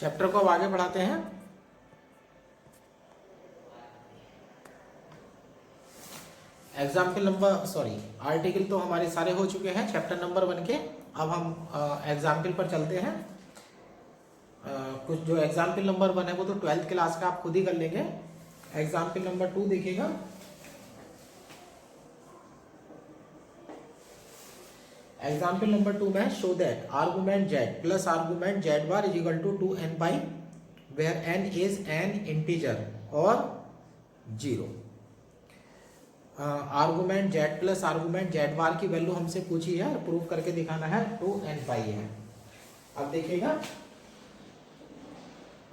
Chapter को अब आगे बढ़ाते हैं। एग्जाम्पल नंबर आर्टिकल तो हमारे सारे हो चुके हैं चैप्टर नंबर 1 के। अब हम एग्जाम्पल पर चलते हैं। कुछ जो एग्जाम्पल नंबर 1 है वो तो 12th क्लास का आप खुद ही कर लेंगे। एग्जाम्पल नंबर 2 देखिएगा। एग्जाम्पल नंबर 2 में show that argument Z plus argument Z bar is equal to 2n pi where n is an integer और 0। Argument Z plus argument Z bar की वैल्यू हमसे पूछी है, प्रूव करके दिखाना है 2n पाई है। अब देखिएगा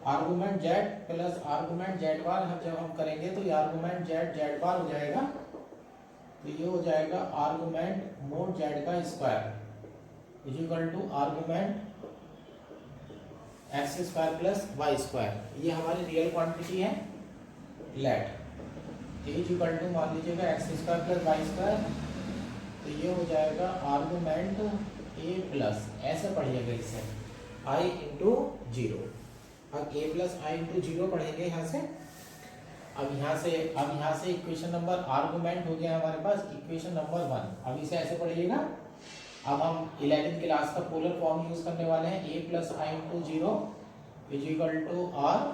argument Z plus argument Z bar जब हम करेंगे तो ये आर्गुमेंट जेड बार हो जाएगा, तो ये हो जाएगा आर्गुमेंट मोड जेड का square is equal to argument x square plus y square. ये हमारी रियल क्वांटिटी है लेट इज इक्वल टू मान लीजिएगा x square plus y square, तो ये हो जाएगा आर्गुमेंट ए प्लस ऐसे पढ़िएगा इसे आई इंटू 0। अब ए प्लस आई इंटू 0 पढ़ेंगे यहाँ से। अब यहाँ से इक्वेशन नंबर आर्गुमेंट हो गया हमारे पास इक्वेशन नंबर 1। अब इसे ऐसे पढ़िएगा। अब हम 11th क्लास का पोलर फॉर्म यूज करने वाले हैं a plus i into 0 is equal to r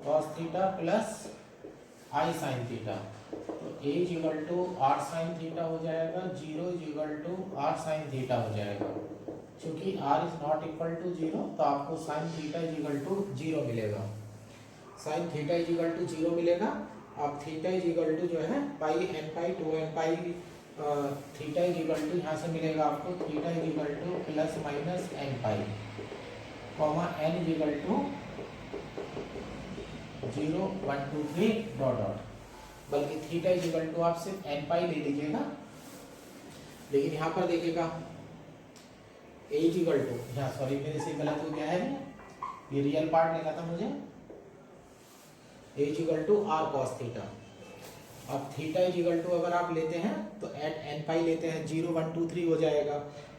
cos theta plus i sine theta. तो a is equal to r sine theta हो जाएगा, 0 is equal to r sine theta हो जाएगा। क्योंकि r is not equal to 0 तो आपको sine theta is equal to 0 मिलेगा। Sine theta is equal to 0 मिलेगा। अब थीटा इज इक्वल टू जो है pi N pi 2n pi theta is equal to यहाँ से मिलेगा आपको theta is equal to plus minus n pi comma n is equal to 0 1 2 3 dot dot, बल्कि theta is equal to आप सिर्फ N पाई ले लीजिएगा। लेकिन यहाँ पर देखिएगा ए इज इक्वल टू, यहाँ सॉरी मेरे से गलत हो गया है, ये रियल पार्ट लेना था मुझे। A is equal to r cos theta. अब थीटा इज इक्वल टू अगर आप लेते हैं तो एट एन पाई लेते हैं 0 1 2 3 हो जाएगा।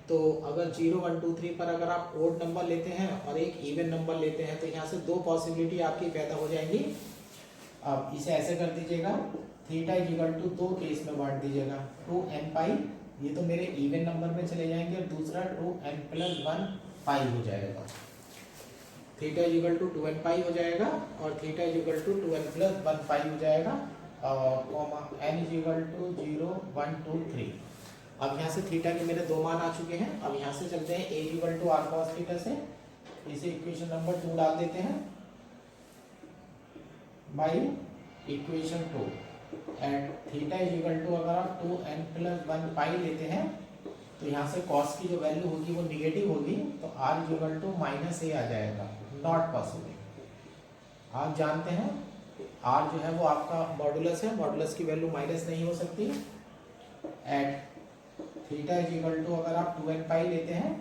तो अगर 0 1 2 3 पर अगर आप ओड नंबर लेते हैं और एक इवन नंबर लेते हैं तो यहाँ से दो पॉसिबिलिटी आपकी पैदा हो जाएंगी। अब इसे ऐसे कर दीजिएगा थीटा इज इक्वल टू दो केस में बांट दीजिएगा 2n पाई, ये तो मेरे इवन नंबर में चले जाएंगे, और दूसरा 2n प्लस 1 पाई हो जाएगा। Theta is equal to 2n pi हो जाएगा और theta is equal to 2n plus 1 pi हो जाएगा और comma n is equal to 0 1 2 3। अब यहाँ से थीटा के मेरे दो मान आ चुके हैं। अब यहाँ से चलते हैं a is equal to r cos theta से, इसे इक्वेशन नंबर 2 डाल देते हैं by equation 2 at theta is equal to अगर आप 2n प्लस 1 पाई लेते हैं तो यहाँ से कॉस की जो वैल्यू होगी वो निगेटिव होगी, तो r is equal to minus a आ जाएगा। Not possible. आप जानते हैं r जो है वो आपका मॉडुलस है, मॉडुलस की वैल्यू माइनस नहीं हो सकती। At theta is equal to अगर आप 2n पाई लेते हैं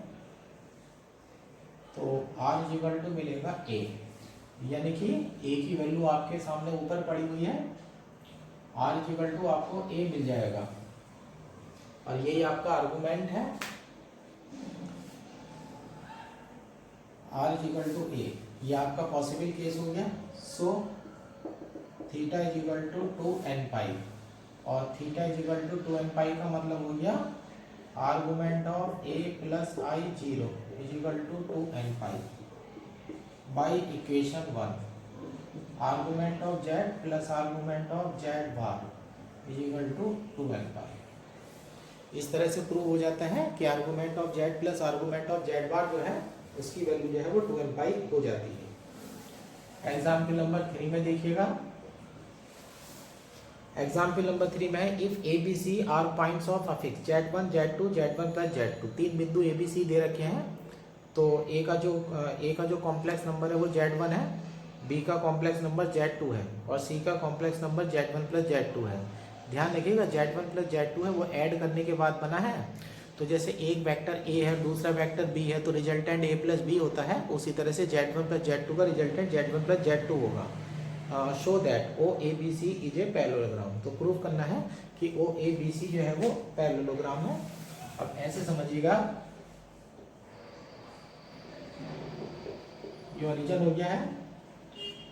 तो r इज इक्वल टू मिलेगा a, यानी कि a की वैल्यू आपके सामने ऊपर पड़ी हुई है, r इज इक्वल टू आपको a मिल जाएगा और यही आपका आर्गुमेंट है r is equal to a। ये आपका पॉसिबल केस हो गया। So theta is equal to 2n pi और theta is equal to 2n pi का मतलब हो गया argument of a plus i 0 is equal to 2n pi by equation 1 argument of z plus argument of z bar is equal to 2n पाई। इस तरह से prove हो जाता है कि argument of z plus argument of z बार जो है उसकी वैल्यू जो है वो 2n पाई हो जाती है। एग्जाम्पल नंबर 3 में देखिएगा। एग्जाम्पल नंबर 3 में if A B C are points of affix z1 z2 z1 plus z2, तीन बिंदु ए बी सी दे रखे हैं। तो ए का जो कॉम्प्लेक्स नंबर है वो z1 है, बी का कॉम्प्लेक्स नंबर z2 है और सी का complex number z1 plus z2 है। ध्यान रखिएगा z1 प्लस z2 है वो ऐड करने के बाद बना है। तो जैसे एक वेक्टर a है दूसरा वेक्टर b है तो रिजल्टेंट a प्लस b होता है, उसी तरह से z1 प्लस z2 का रिजल्टेंट z1 प्लस z2 होगा। Show that O A B C is a parallelogram. तो प्रूव करना है कि ओ ए बी सी जो है वो पैरेललोग्राम है। अब ऐसे समझिएगा ये ओरिजिन हो गया है,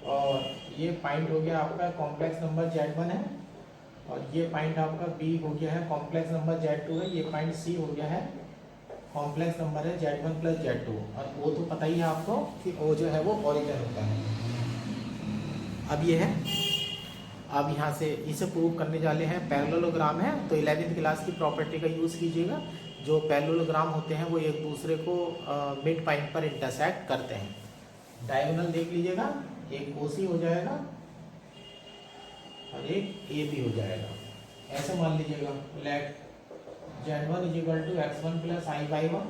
और ये पॉइंट हो गया आपका कॉम्प्लेक्स नंबर Z1 है, और ये पॉइंट आपका B हो गया है कॉम्प्लेक्स नंबर Z2 है, ये पॉइंट C हो गया है कॉम्प्लेक्स नंबर है Z1 प्लस Z2, और वो तो पता ही है आपको कि वो जो है वो ओरिजिन होता है। अब ये है, अब यहाँ से इसे प्रूव करने वाले हैं पैरेललोग्राम है, तो 11वीं क्लास की प्रॉपर्टी का यूज़ कीजिएगा। जो पैरेललोग्राम होते हैं वो एक दूसरे को मिड पॉइंट पर इंटरसेक्ट करते हैं। डायगोनल देख लीजिएगा, एक OC हो जाएगा और एक AB हो जाएगा। ऐसे मान लीजिएगा, let Z1 is equal to x1 plus I y 1,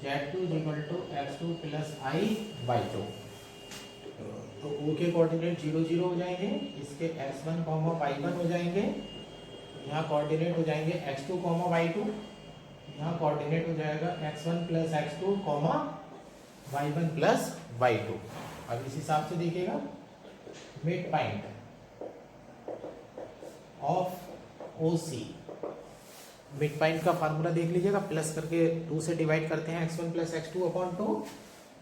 Z2 is equal to x2 plus I y 2। तो O के कोऑर्डिनेट 0 0 हो जाएंगे, इसके x1 y1 हो जाएंगे, यहाँ कोऑर्डिनेट हो जाएंगे x2 y2, यहाँ कोऑर्डिनेट हो जाएगा x1 plus x2 y1 plus y2। अब इस हिसाब से देखिएगा, mid point of OC, mid point का फार्मूला देख लीजिएगा, प्लस करके 2 से डिवाइड करते हैं x1 प्लस x2 अपॉन 2।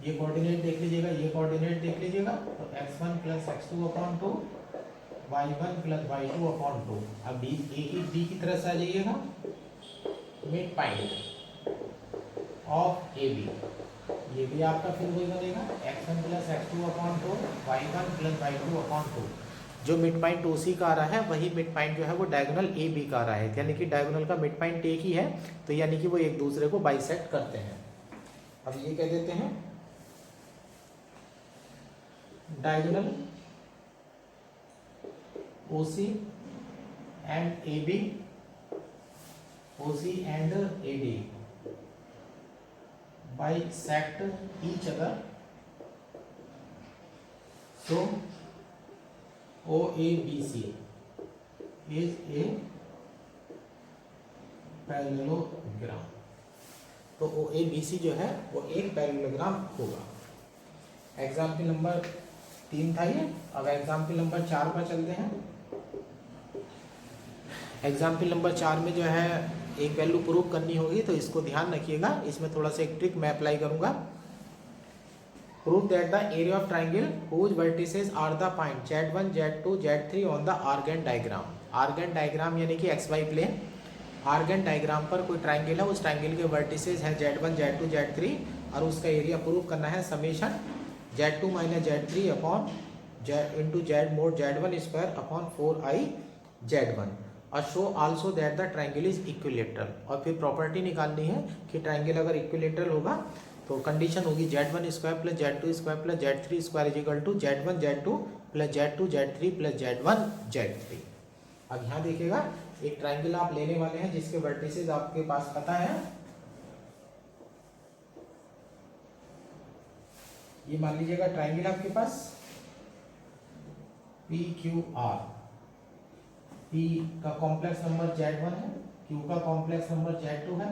ये कोऑर्डिनेट देख लीजिएगा, ये कोऑर्डिनेट देख लीजिएगा, तो x1 plus x2 upon 2, y1 plus y2 upon 2। अब B की तरफ से आ जाइएगा, मिड पॉइंट ऑफ AB, ये भी आपका फिर वही बनेगा x1 plus x2 upon 2, y1 plus y2 upon 2। जो मिड पॉइंट OC का आ रहा है वही मिड पॉइंट जो है वो डायगोनल AB का आ रहा है, यानी कि डायगोनल का मिड पॉइंट एक ही है, तो यानी कि वो एक दूसरे को बाइसेक्ट करते हैं। अब ये कह देते हैं diagonal OC and AB, OC and AD bisect each other, so OABC is a parallelogram. तो OABC जो है वो एक पैरेललोग्राम होगा। एग्जाम्पल नंबर 3 था ये। अब एग्जाम्पल नंबर 4 पर चलते हैं। एग्जाम्पल नंबर 4 में जो है एक वैल्यू प्रूव करनी होगी, तो इसको ध्यान रखिएगा, इसमें थोड़ा सा एक ट्रिक मैं अप्लाई करूंगा। Prove that the area of triangle whose vertices are the point Z1, Z2, Z3 on the Argand diagram. Argand diagram यानी कि XY प्लेन। आर्गन डायग्राम पर कोई ट्राइंगल है, उस ट्राइंगल के वर्टिसेस हैं Z1, Z2, Z3, और उसका एरिया प्रूव करना है summation Z2 minus Z3 upon into Z mode Z1 square upon 4I Z1, और show also that the triangle is equilateral. और फिर प्रॉपर्टी निकालनी है कि ट्राइंगल अगर इक्विलेटरल होगा तो कंडीशन होगी Z1 square plus Z2 square plus Z3 square is equal to Z1 Z2 plus Z2 Z3 plus Z1 Z3। अब यहाँ देखिएगा, एक ट्राइंगल आप लेने वाले हैं जिसके वर्टिसेस आपके पास पता है। ये मान लीजिएगा ट्राइंगल आपके पास PQR। P का कॉम्प्लेक्स नंबर Z1 है, Q का कॉम्प्लेक्स नंबर Z2 है,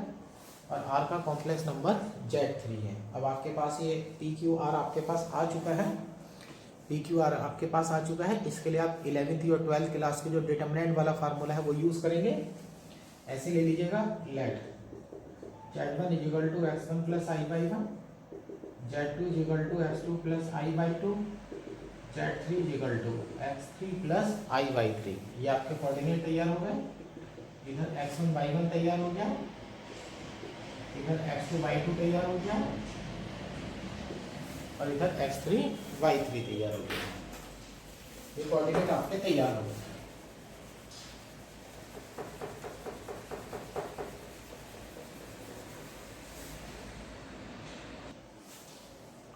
और R का कॉम्प्लेक्स नंबर Z3 है। अब आपके पास ये PQR आपके पास आ चुका है, PQR आपके पास आ चुका है। इसके लिए आप 11वीं और 12th क्लास के जो डिटरमिनेंट वाला फार्मूला है वो यूज करेंगे। ऐसे ले लीजिएगा, let Z1 is equal to x1 plus I y 1, Z2 is equal to x2 plus I y 2, Z3 is equal to x3 plus I y 3। ये आपके कोऑर्डिनेट तैयार हो गए। इधर x1 y1 तैयार हो गया, इधर x2 y2 तैयार हो गया, और इधर x3 y3 तैयार हो गया। ये कोऑर्डिनेट आपके तैयार हो गए।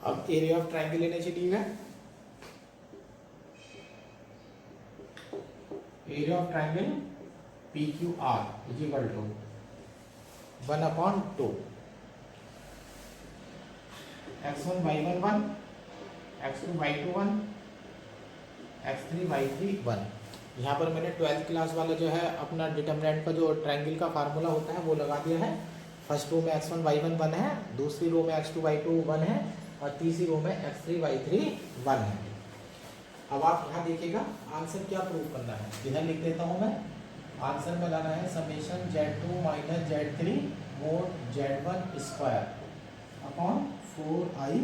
अब एरिया ऑफ ट्राइंगल लेने चलिएगा। Area of triangle PQR is equal to 1/2 x1 y1 1, x2 y2 1, x3 y3 1। यहाँ पर मैंने 12th क्लास वाला जो है अपना डिटरमिनेंट का जो ट्राइंगल का फार्मूला होता है वो लगा दिया है। फर्स्ट रो में x1 y1 1 है, दूसरी रो में x2 y2 1 है, और तीसरी रो में x3 y3 1 है। अब आप यहाँ देखिएगा आंसर क्या प्रूव करना है, इधर लिख देता हूँ मैं। आंसर में लाना है summation Z2 minus Z3 mode Z1 square upon 4I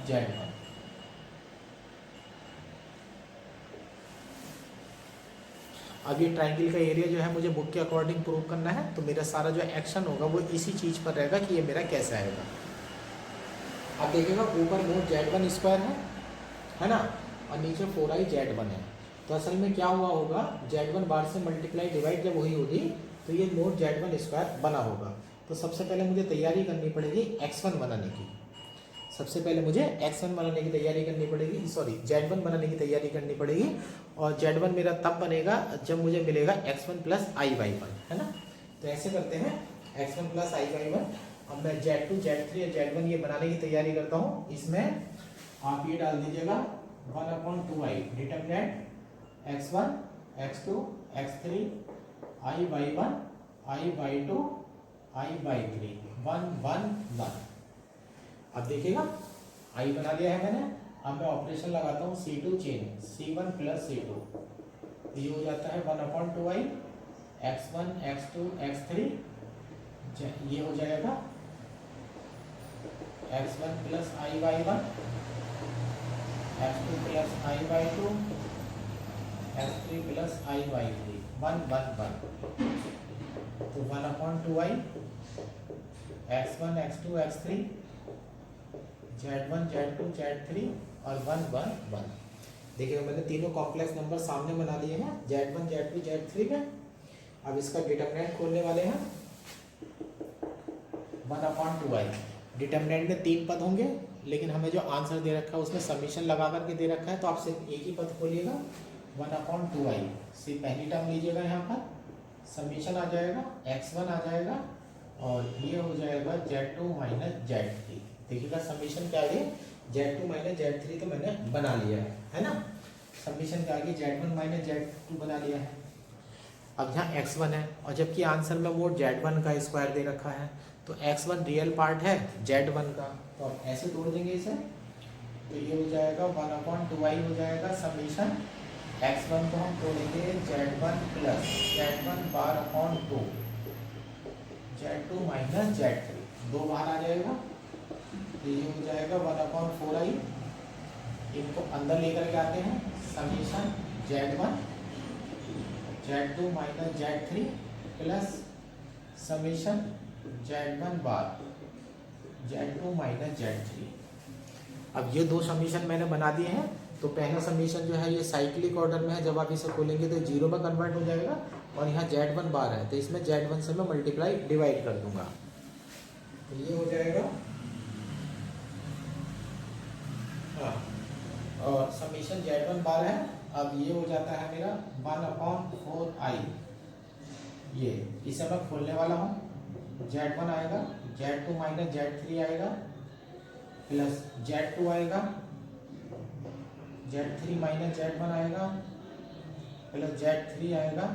Z1। अब ये ट्राइंगल का एरिया जो है मुझे बुक के अकॉर्डिंग प्रूव करना है, तो मेरा सारा जो एक्शन होगा वो इसी चीज़ पर रहेगा कि ये मेरा कैसे आएगा। अब देखिएगा ऊपर मोड Z1 स्क्वायर है ना, और नीचे 4i Z1 है। तो असल में क्या हुआ होगा, Z1 बार से मल्टीप्लाई डिवाइड जब हुई होगी तो ये मोड Z1 स्क्वायर बना होगा। तो सबसे पहले मुझे तैयारी करनी पड़ेगी x1 बनाने की। सबसे पहले मुझे x1 बनाने की तैयारी करनी पड़ेगी, सॉरी Z1 बनाने की तैयारी करनी पड़ेगी। और Z1 मेरा तब बनेगा जब मुझे मिलेगा x1 प्लस i/1, है ना। तो ऐसे करते हैं x1 प्लस i/1। अब मैं Z2 Z3 और Z1 ये बनाने की तैयारी करता हूँ। इसमें आप ये डाल दीजिएगा 1/2i determinant x1 x2 x3 i/1 i/2 i/3 1 1 1। अब देखिएगा i बना लिया है मैंने। अब मैं ऑपरेशन लगाता हूँ C2 chain C1 plus C2, तो ये हो जाता है 1/2i x1 x2 x3, ये हो जाएगा x1 plus i/1 x2 plus i/2 x3 plus i/3 1 1 1। तो 1/2i x1 x2 x3 Z1 Z2 Z3 और 1 1 1। देखिएगा मैंने तीनों कॉम्प्लेक्स नंबर सामने बना लिए हैं Z1 Z2 Z3 में। अब इसका डिटरमिनेंट खोलने वाले हैं 1/2i। डिटरमिनेंट में 3 पद होंगे, लेकिन हमें जो आंसर दे रखा है उसमें समीशन लगा करके दे रखा है, तो आप सिर्फ एक ही पद खोलिएगा 1/2i। सिर्फ पहली टर्म लीजिएगा, यहाँ पर समीशन आ जाएगा x1 आ जाएगा और ये हो जाएगा Z2 माइनस Z3। देखिएगा समीशन के आगे Z2 माइनस Z3 तो मैंने बना लिया है ना। समीशन के आगे Z1 माइनस Z2 बना लिया है। अब यहाँ x1 है और जबकि आंसर में वो Z1 का स्क्वायर दे रखा है, तो x1 रियल पार्ट है Z1 का, तो आप ऐसे तोड़ देंगे इसे। तो ये हो जाएगा 1/2i हो जाएगा समीशन x1 को हम तोड़ेंगे Z1 plus Z1 bar upon 2 Z2 minus Z3, 2 बाहर आ जाएगा। तो ये हो जाएगा 1/4i। इनको अंदर लेकर के आते हैं summation Z1 Z2 minus Z3 plus summation Z1 bar Z2 minus Z3। अब ये दो समीशन मैंने बना दिए हैं। तो पहला समीशन जो है ये साइक्लिक ऑर्डर में है, जब आप इसे खोलेंगे तो 0 में कन्वर्ट हो जाएगा और यहाँ Z1 बार है, तो इसमें Z1 से मैं मल्टीप्लाई डिवाइड कर दूंगा। तो ये हो जाएगा और समीशन Z1 बार है। अब ये हो जाता है मेरा 1/4i। ये इसे मैं खोलने वाला हूँ। Z1 आएगा, Z2 माइनस Z3 आएगा प्लस Z2 आएगा, Z3 माइनस Z1 आएगा प्लस Z3 आएगा,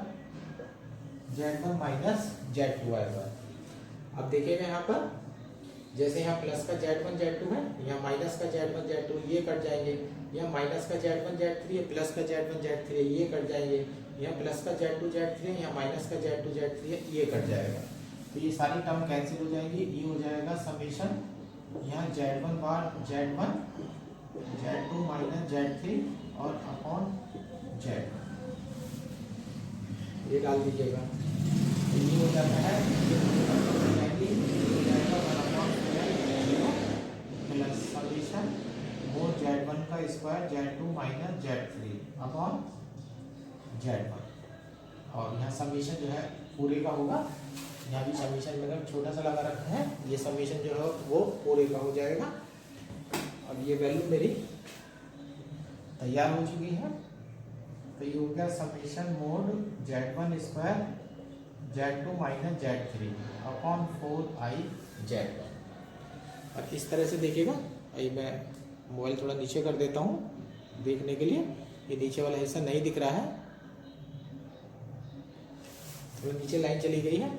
Z1 माइनस Z2 आएगा। अब देखिएगा यहाँ पर जैसे यहाँ प्लस का Z1 Z2 है, यहाँ माइनस का Z1 Z2, ये कट जाएंगे। यहाँ माइनस का Z1 Z3 है, प्लस का Z1 Z3 है, ये कट जाएंगे। यहाँ प्लस का Z2 Z3 है, यहाँ माइनस का Z2 Z3 है, ये कट जाएगा। तो ये सारी टर्म कैंसिल हो जाएंगी। ये हो जाएगा समीशन यहाँ Z1 बार Z1 Z2 माइनस Z3 और अपॉन Z1, ये डाल दीजिएगा। तो ये हो जाता है प्लस समीशन मोड Z1 का square Z2 minus Z3 upon Z1। और यहाँ समीशन जो है पूरे का होगा। यहाँ भी समीशन मैंने छोटा सा लगा रखा है, ये समीशन जो है वो पूरे का हो जाएगा। अब ये वैल्यू मेरी तैयार हो चुकी है। तो ये हो गया summation mod Z1 square Z2 minus Z3 upon 4i Z1। और इस तरह से देखिएगा, अभी मैं मोबाइल थोड़ा नीचे कर देता हूँ देखने के लिए। ये नीचे वाला हिस्सा नहीं दिख रहा है, तो नीचे लाइन चली गई है।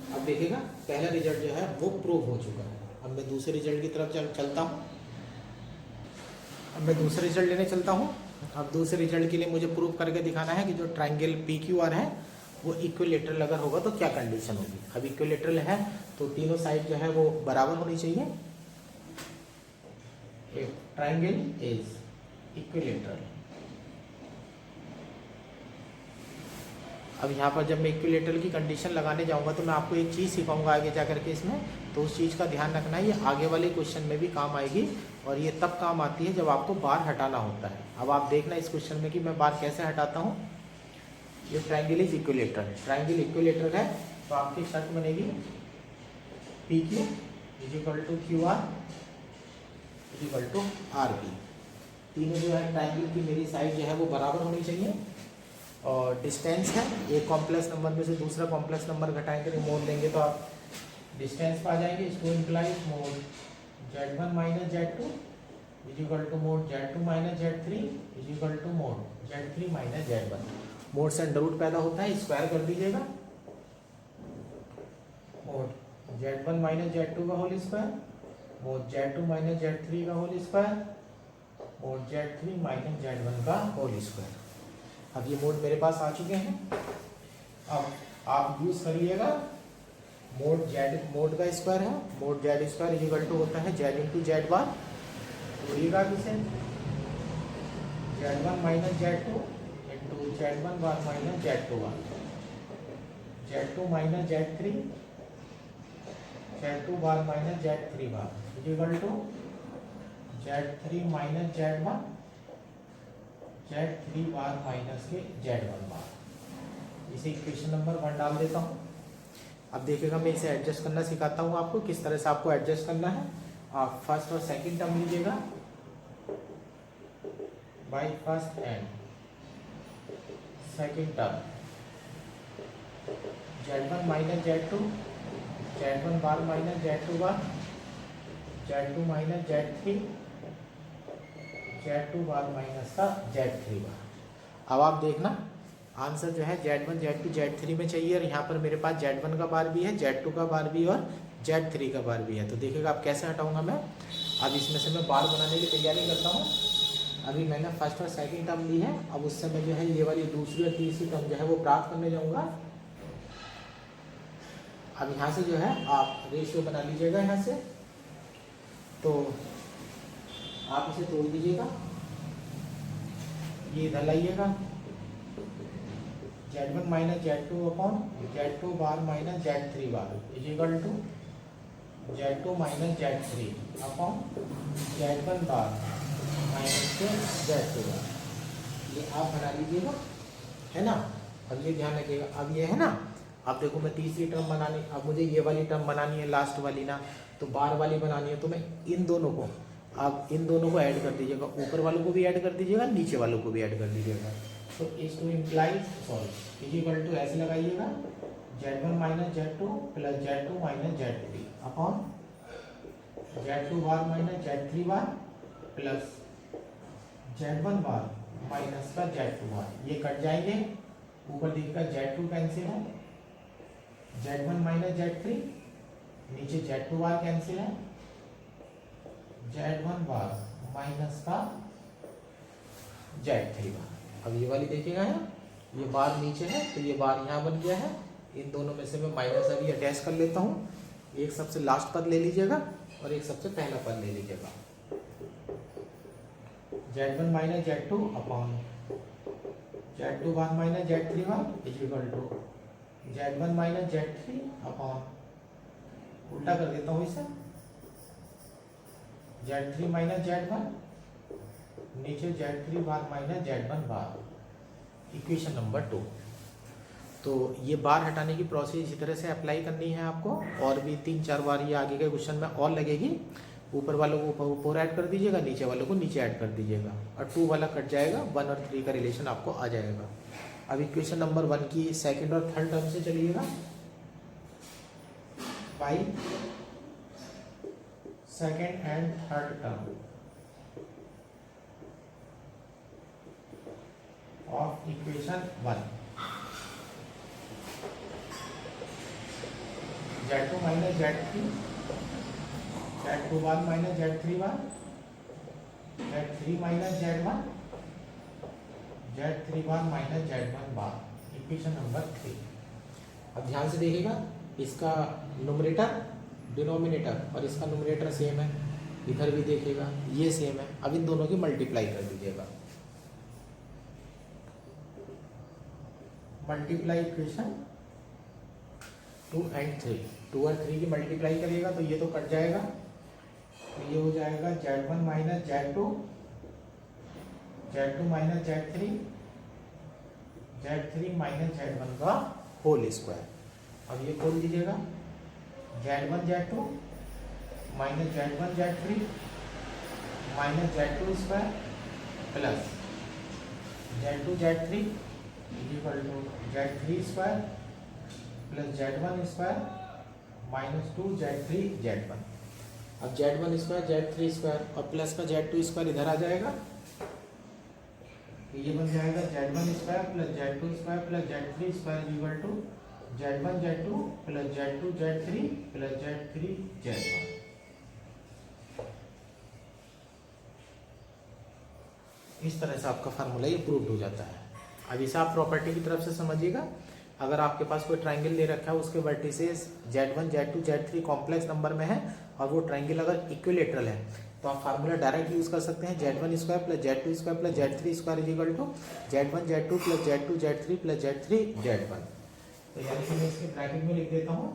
अब देखिएगा पहला रिजल्ट जो है वो प्रूव हो चुका है। अब मैं दूसरे रिजल्ट की तरफ चलता हूँ। अब मैं दूसरे रिजल्ट लेने चलता हूँ। अब दूसरे रिजल्ट के लिए मुझे प्रूव करके दिखाना है कि जो ट्राइंगल PQR है वो इक्विलेटरल अगर होगा तो क्या कंडीशन होगी। अब इक्विलेटरल है तो तीनों साइड जो है वो बराबर होनी चाहिए। ए ट्राइंगल इज इक्विलेटरल। अब यहाँ पर जब मैं इक्विलेटरल की कंडीशन लगाने जाऊँगा तो मैं आपको एक चीज़ सिखाऊंगा आगे जा करके इसमें, तो उस चीज़ का ध्यान रखना है, ये आगे वाले क्वेश्चन में भी काम आएगी और ये तब काम आती है जब आपको बार हटाना होता है। अब आप देखना इस क्वेश्चन में कि मैं बार कैसे हटाता हूँ। ये ट्राइंगल इज इक्विलेटरल है, ट्राइंगल इक्विलेटरल है तो आपकी शर्त बनेगी P Q is equal to Q R is equal to R P. तीनों जो है ट्राइंगल की मेरी साइड जो है वो बराबर होनी चाहिए और डिस्टेंस है, एक कॉम्प्लेक्स नंबर में से दूसरा कॉम्प्लेक्स नंबर घटाएंगे मोड लेंगे तो आप डिस्टेंस पा जाएंगे। इसको implies mod z1 minus z2 is equal to mod z2 minus z3 is equal to mod z3 minus z1। Mod से अंडर रूट पैदा होता है, स्क्वायर कर दीजिएगा। मोड z1 माइनस z2 का whole square, mode z2 minus z3 का whole square, mode z3 minus z1 का whole square. अब ये मोड मेरे पास आ चुके हैं। अब आप यूज करिएगा मोड जेड, मोड का स्क्वायर है, mod z square equal to होता है जेड इंटू जेड बार, जोड़िएगा किसे z1 minus z2 into z1 bar minus z2 bar, z2 minus z3 z2 bar minus z3 bar equal to z3 minus z1 z3 bar minus के z1 बार। इसे equation number 1 डाल देता हूँ। अब देखिएगा मैं इसे एडजस्ट करना सिखाता हूँ आपको, किस तरह से आपको एडजस्ट करना है। आप फर्स्ट और सेकंड टर्म लीजिएगा by first and second term, z1 minus z2 z1 bar minus z2 bar, z2 minus z3 z2 bar minus का z3 बार। अब आप देखना आंसर जो है z1 z2 z3 में चाहिए और यहाँ पर मेरे पास z1 का बार भी है, z2 का बार भी और z3 का बार भी है। तो देखिएगा आप कैसे हटाऊंगा मैं। अब इसमें से मैं बार बनाने की तैयारी करता हूँ। अभी मैंने फर्स्ट और सेकंड टर्म ली है, अब उससे मैं जो है ये वाली दूसरी और तीसरी टर्म जो है वो प्राप्त करने जाऊँगा। अब यहाँ से जो है आप रेशियो बना लीजिएगा यहाँ से, तो आप इसे तोड़ दीजिएगा, ये इधर लाइएगा z1 minus z2 upon z2 bar minus z3 bar is equal to z2 minus z3 upon z1 bar minus के z2 बार। ये आप बना लीजिएगा, है ना। अब ये ध्यान रखिएगा, अब ये है ना, अब देखो मैं तीसरी टर्म बनानी, अब मुझे ये वाली टर्म बनानी है लास्ट वाली ना, तो बार वाली बनानी है, तो मैं इन दोनों को, आप इन दोनों को ऐड कर दीजिएगा, ऊपर वालों को भी ऐड कर दीजिएगा, नीचे वालों को भी ऐड कर दीजिएगा। तो is to implies sorry is equal to ऐसे लगाइएगा z1 minus z2 plus z2 minus z3 upon z2 bar minus z3 bar plus z1 bar minus का z2 बार। ये कट जाएंगे, ऊपर देखिएगा z2 कैंसिल है, z1 माइनस z3, नीचे z2 बार cancel है, z1 बार माइनस का z3 बार। अब ये वाली देखिएगा है, ये बार नीचे है तो ये बार यहाँ बन गया है। इन दोनों में से मैं माइनस अभी अटैच कर लेता हूँ। एक सबसे लास्ट पद ले लीजिएगा और एक सबसे पहला पद ले लीजिएगा। z1 minus z2 upon z2 bar minus z3 bar is equal to z1 minus z3 upon, उल्टा कर देता हूँ इसे, z3 माइनस z1 नीचे z3 बार माइनस z1 बार, इक्वेशन नंबर 2। तो ये बार हटाने की प्रोसेस इसी तरह से अप्लाई करनी है आपको, और भी 3-4 बार ये आगे के क्वेश्चन में और लगेगी। ऊपर वालों को ऊपर ऐड कर दीजिएगा, नीचे वालों को नीचे ऐड कर दीजिएगा और 2 वाला कट जाएगा, 1 और 3 का रिलेशन आपको आ जाएगा। अब इक्वेशन नंबर 1 की सेकेंड और थर्ड टर्म से चलिएगा, by second and third term of equation 1, z2 minus z3, z2 bar minus z3 bar, z3 minus z1, z3 bar minus z1 bar, equation number 3। अब ध्यान से देखिएगा, इसका न्यूमरेटर डिनोमिनेटर और इसका न्यूमरेटर सेम है, इधर भी देखेगा ये सेम है। अब इन दोनों की मल्टीप्लाई कर दीजिएगा, मल्टीप्लाई इक्वेशन 2 and 3, 2 और 3 की मल्टीप्लाई करिएगा तो ये तो कट जाएगा, तो ये हो जाएगा Z1 minus Z2, Z2 minus Z3, Z3 minus Z1 का होल स्क्वायर। अब ये खोल दीजिएगा, Z1 Z2 minus Z1 Z3 minus Z2 square plus Z2 Z3 equal to Z3 square plus Z1 square minus 2 Z3 Z1। अब Z1 square Z3 square और plus का Z2 square इधर आ जाएगा, तो ये बन जाएगा Z1 square plus Z2 square plus Z3 square equal to Z1 Z2 plus Z2 Z3 plus Z3 Z1। इस तरह से आपका फार्मूला ये प्रूव्ड हो जाता है। अब इसे आप प्रॉपर्टी की तरफ से समझिएगा। अगर आपके पास कोई ट्रायंगल दे रखा है, उसके vertices Z1 Z2 Z3 complex number में है और वो ट्रायंगल अगर इक्विलेटरल है, तो आप फार्मूला डायरेक्ट यूज कर सकते हैं। Z1 square plus Z2 square plus Z3 square equal to Z1 Z2 plus Z2 Z3 plus Z3 Z1। तो यानी कि मैं इसके ब्रैकेट में लिख देता हूँ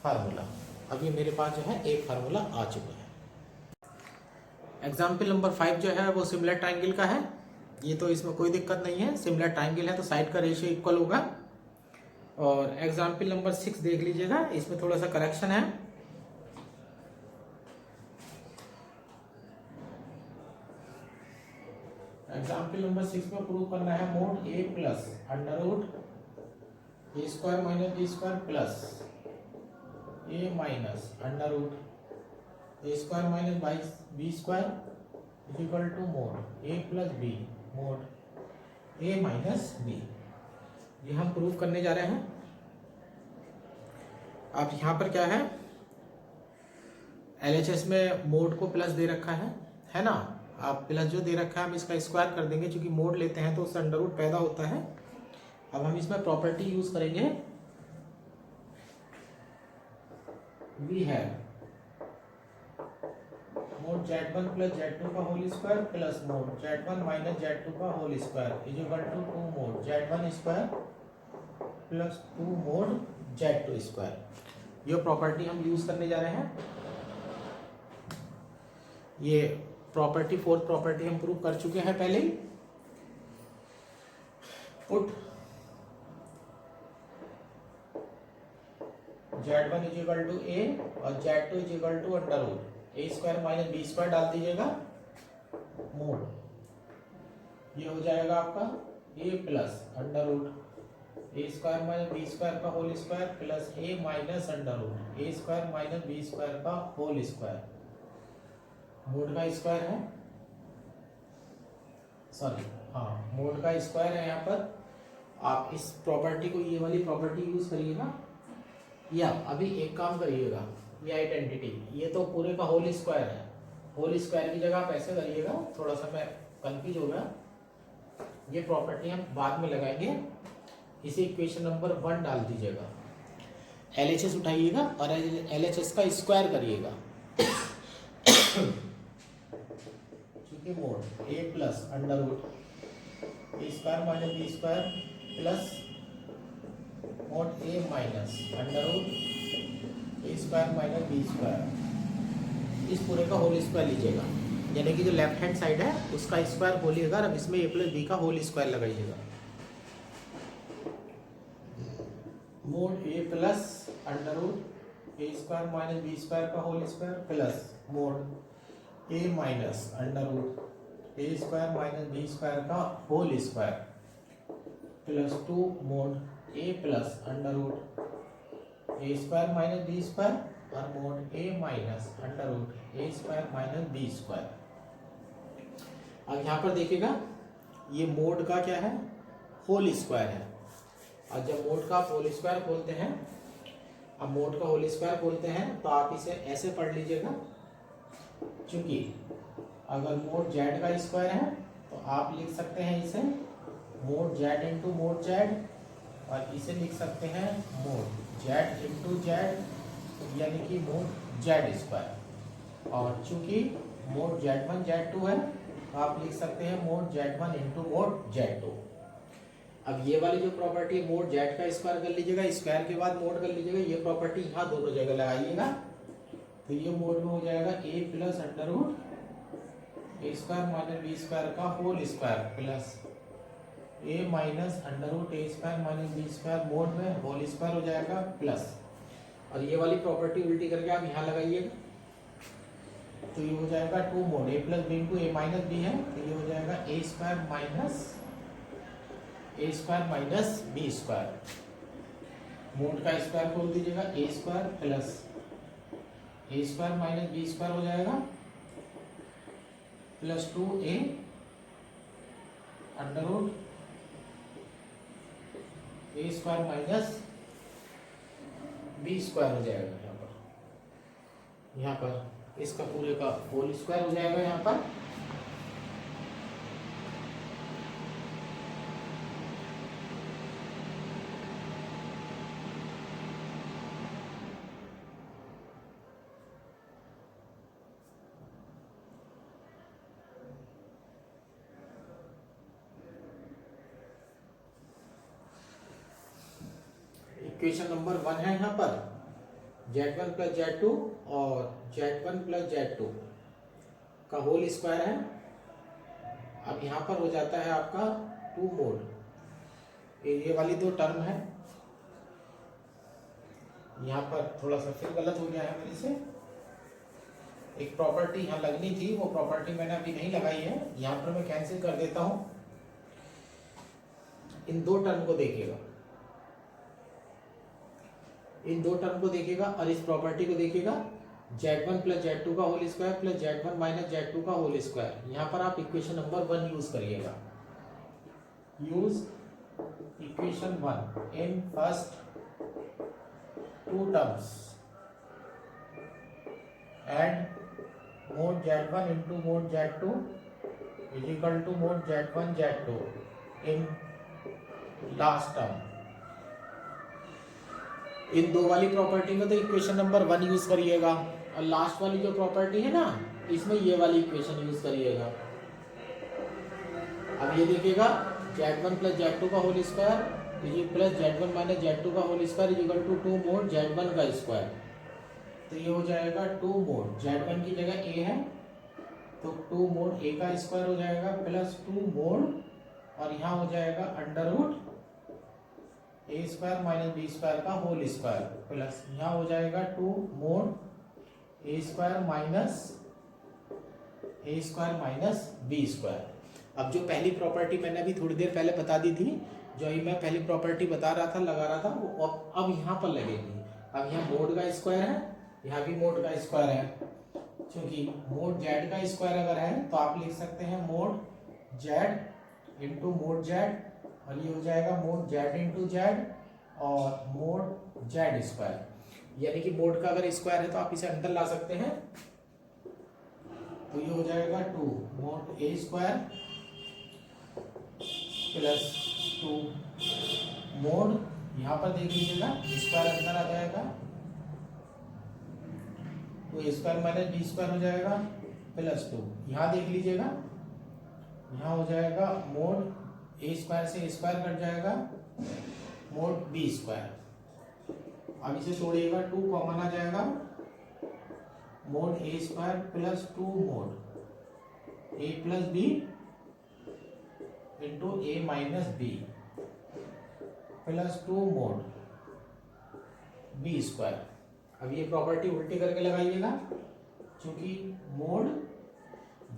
फार्मूला। अब ये मेरे पास जो है एक फार्मूला आ चुका है। एग्जाम्पल नंबर 5 जो है वो सिमिलर ट्रायंगल का है। ये तो इसमें कोई दिक्कत नहीं है, सिमिलर ट्रायंगल है तो साइड का रेशियो इक्वल होगा। और एग्जाम्पल नंबर 6 देख लीजिएगा, इसमें थोड़ा सा करेक्शन है। एग्जाम्पल नंबर 6 में प्रूव करना है mod a plus under root a square minus b square plus a minus under root a square minus b square equal to mod a plus b mod a minus b. ये हम prove करने जा रहे हैं। अब यहाँ पर क्या है, LHS में मोड को प्लस दे रखा है ना। आप प्लस जो दे रखा है हम इसका स्क्वायर कर देंगे, क्योंकि मोड लेते हैं तो उससे अंडर रूट पैदा होता है। अब हम इसमें प्रॉपर्टी यूज करेंगे, वी है मोड Z1 प्लस Z2 का whole square plus mod Z1 minus Z2 का whole square is equal to 2 mod Z1 square plus 2 mod Z2 square. ये प्रॉपर्टी हम यूज करने जा रहे हैं। ये प्रॉपर्टी फोर्थ प्रॉपर्टी हम प्रूव कर चुके हैं पहले ही। Put Z1 is equal to a और Z2 is equal to under root a square minus b square डाल दीजिएगा मोड। ये हो जाएगा आपका ए plus under root a square minus b square का whole square plus a minus under root a square minus b square का whole square. Mod का square है, सॉरी हाँ मोड का स्क्वायर है। यहाँ पर आप इस प्रॉपर्टी को, ये वाली प्रॉपर्टी यूज करिएगा। या अभी एक काम करिएगा, ये आइडेंटिटी, ये तो पूरे का होल स्क्वायर है। होल स्क्वायर की जगह आप ऐसे करिएगा, थोड़ा सा मैं कंफ्यूज हो गया। ये प्रॉपर्टी हम बाद में लगाएंगे। इसे इक्वेशन नंबर 1 डाल दीजिएगा, LHS उठाइएगा और LHS का स्क्वायर करिएगा। चूंकि mod a plus under root a square minus b square plus mod a minus under root a square minus b square, इस पूरे का होल स्क्वायर लीजिएगा। यानी कि जो लेफ्ट हैंड साइड है उसका स्क्वायर बोलिएगा, अब इसमें ए प्लस बी का होल स्क्वायर लगाइएगा। Mode a plus under root a square minus b square का whole square plus mod a minus under root a square minus b square का whole square plus 2 mode a plus under root a square minus b square और mode a minus under root a square minus b square. अब यहाँ पर देखिएगा, ये mode का क्या है, होल स्क्वायर है। और जब मोड का आप होल स्क्वायर खोलते हैं, अब मोड का होल स्क्वायर खोलते हैं तो आप इसे ऐसे पढ़ लीजिएगा। चूंकि अगर मोड जेड का स्क्वायर है तो आप लिख सकते हैं इसे mode Z into mode Z, और इसे लिख सकते हैं मोड जेड इंटू जेड, यानी कि मोड जेड स्क्वायर। और चूंकि मोड Z1 Z2 है तो आप लिख सकते हैं mode Z1 into mod Z2। अब ये वाली जो प्रॉपर्टी है मोड Z का स्क्वायर कर लीजिएगा, स्क्वायर के बाद मोड कर लीजिएगा, ये प्रॉपर्टी यहाँ दोनों जगह लगाइएगा तो ये मोड में हो जाएगा a plus under root a square minus b square का whole square plus a minus under root a square minus b square mod में होल स्क्वायर हो जाएगा प्लस, और ये वाली प्रॉपर्टी उल्टी करके आप यहाँ लगाइएगा तो ये हो जाएगा two mod a plus b into a minus b है तो ये हो जाएगा a square minus b square, mod का स्क्वायर खोल दीजिएगा a square plus a square minus b square हो जाएगा plus 2a under root a square minus b square हो जाएगा यहाँ पर इसका पूरे का होल स्क्वायर हो जाएगा यहाँ पर। इक्वेशन नंबर 1 है यहाँ पर Z1 प्लस Z2 और Z1 प्लस Z2 का होल स्क्वायर है। अब यहाँ पर हो जाता है आपका टू मोड, ये वाली दो टर्म है, यहाँ पर थोड़ा सा फिर गलत हो गया है मेरे से, एक प्रॉपर्टी यहाँ लगनी थी वो प्रॉपर्टी मैंने अभी नहीं लगाई है, यहाँ पर मैं कैंसिल कर देता हूँ। इन दो टर्म को देखिएगा, इन दो टर्म को देखिएगा और इस प्रॉपर्टी को देखिएगा Z1 प्लस Z2 का whole square plus Z1 minus Z2 का होल स्क्वायर। यहाँ पर आप इक्वेशन नंबर 1 यूज करिएगा, use equation 1 in first two terms and mod Z1 into mod Z2 is equal to mod Z1 Z2 in last term. इन दो वाली property में तो इक्वेशन नंबर 1 यूज करिएगा और लास्ट वाली जो प्रॉपर्टी है ना इसमें ये वाली इक्वेशन यूज करिएगा। अब ये देखिएगा Z1 प्लस Z2 का whole square plus Z1 minus Z2 का whole square is equal to two mod Z1 का स्क्वायर, तो ये हो जाएगा टू मोड Z1 की जगह a है तो टू मोड a का स्क्वायर हो जाएगा प्लस टू मोड और यहाँ हो जाएगा under root a square minus b square का होल स्क्वायर प्लस यहाँ हो जाएगा two mod a square minus b square. अब जो पहली प्रॉपर्टी मैंने अभी थोड़ी देर पहले बता दी थी, जो अभी मैं पहली प्रॉपर्टी बता रहा था लगा रहा था वो अब यहाँ पर लगेगी। अब यहाँ मोड का स्क्वायर है, यहाँ भी मोड का स्क्वायर है, क्योंकि मोड जेड का स्क्वायर अगर है तो आप लिख सकते हैं mode Z into mode Z और ये हो जाएगा मोड जेड इंटू जेड और मोड जेड स्क्वायर, यानी कि मोड का अगर स्क्वायर है तो आप इसे अंदर ला सकते हैं तो ये हो जाएगा two mod a square plus two mod, यहाँ पर देख लीजिएगा स्क्वायर अंदर आ जाएगा तो a square minus b square हो जाएगा प्लस टू, यहाँ देख लीजिएगा यहाँ हो जाएगा मोड ए स्क्वायर से स्क्वायर कट जाएगा मोड बी स्क्वायर। अब इसे तोड़िएगा टू कॉमन आ जाएगा mod a square plus two mod a plus b into a minus b plus two mod b square. अब ये प्रॉपर्टी उल्टी करके लगाइएगा, क्योंकि मोड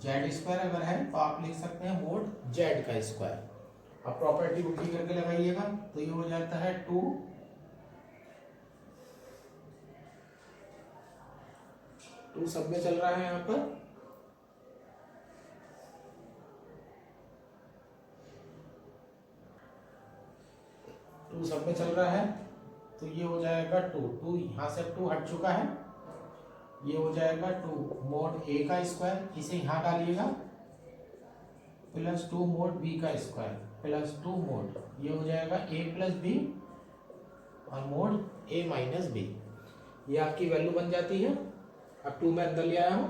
जेड स्क्वायर अगर है तो आप लिख सकते हैं मोड जेड का स्क्वायर। अब प्रॉपर्टी उल्टी करके लगाइएगा तो ये हो जाता है टू सब में चल रहा है यहाँ पर टू सब में चल रहा है तो ये हो जाएगा टू यहाँ से टू हट चुका है, ये हो जाएगा टू मोड ए का स्क्वायर, इसे यहाँ डालिएगा प्लस टू मोड बी का स्क्वायर प्लस टू मोड, ये हो जाएगा ए प्लस बी और मोड ए माइनस बी, ये आपकी वैल्यू बन जाती है अब 2 मैं अंदर ले आया हूँ।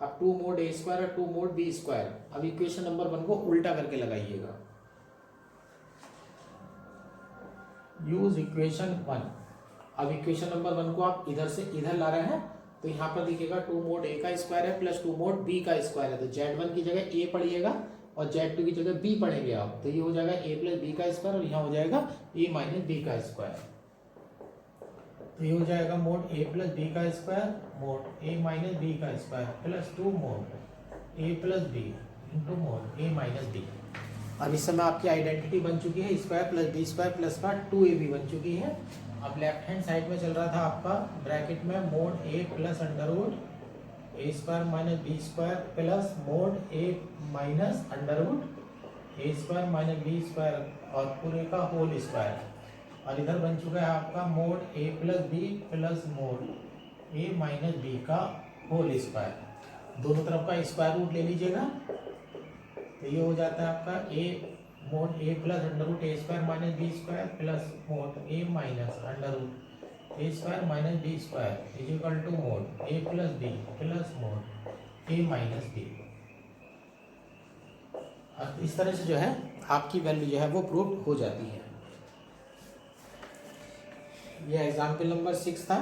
अब 2 mod a स्क्वायर और 2 mod b स्क्वायर। अब इक्वेशन नंबर 1 को उल्टा करके लगाइएगा। Use equation 1। अब इक्वेशन नंबर 1 को आप इधर से इधर ला रहे हैं तो यहाँ पर दिखेगा 2 mod a का स्क्वायर है प्लस 2 mod b का स्क्वायर है। तो Z1 की जगह a पढ़िएगा और Z2 की जगह b पढ़ेंगे आप। तो ये हो जाएगा a प्लस बी का स्क्वायर और यहाँ हो जाएगा a माइनस बी का स्क्वायर। तो ये हो जाएगा मोड a प्लस बी का square mod a minus b का square plus 2 mod a plus b into mod a minus b. अब इस समय आपकी आइडेंटिटी बन चुकी है square plus b square plus का 2ab बन चुकी है। अब लेफ्ट हैंड साइड में चल रहा था आपका ब्रैकेट में mod a plus under root a square minus b square plus mod a minus under root a square minus b square और पूरे का होल स्क्वायर। और इधर बन चुका है आपका mod a plus b plus mod a minus b का होल स्क्वायर। दोनों तरफ का स्क्वायर रूट ले लीजिएगा तो ये हो जाता है आपका a mod a plus under root a square minus b square plus mod a minus under root a square minus b square is equal to mod a plus b plus mod a minus b. अब इस तरह से जो है आपकी value जो है वो प्रूव हो जाती है। ये एग्जाम्पल नंबर 6 था।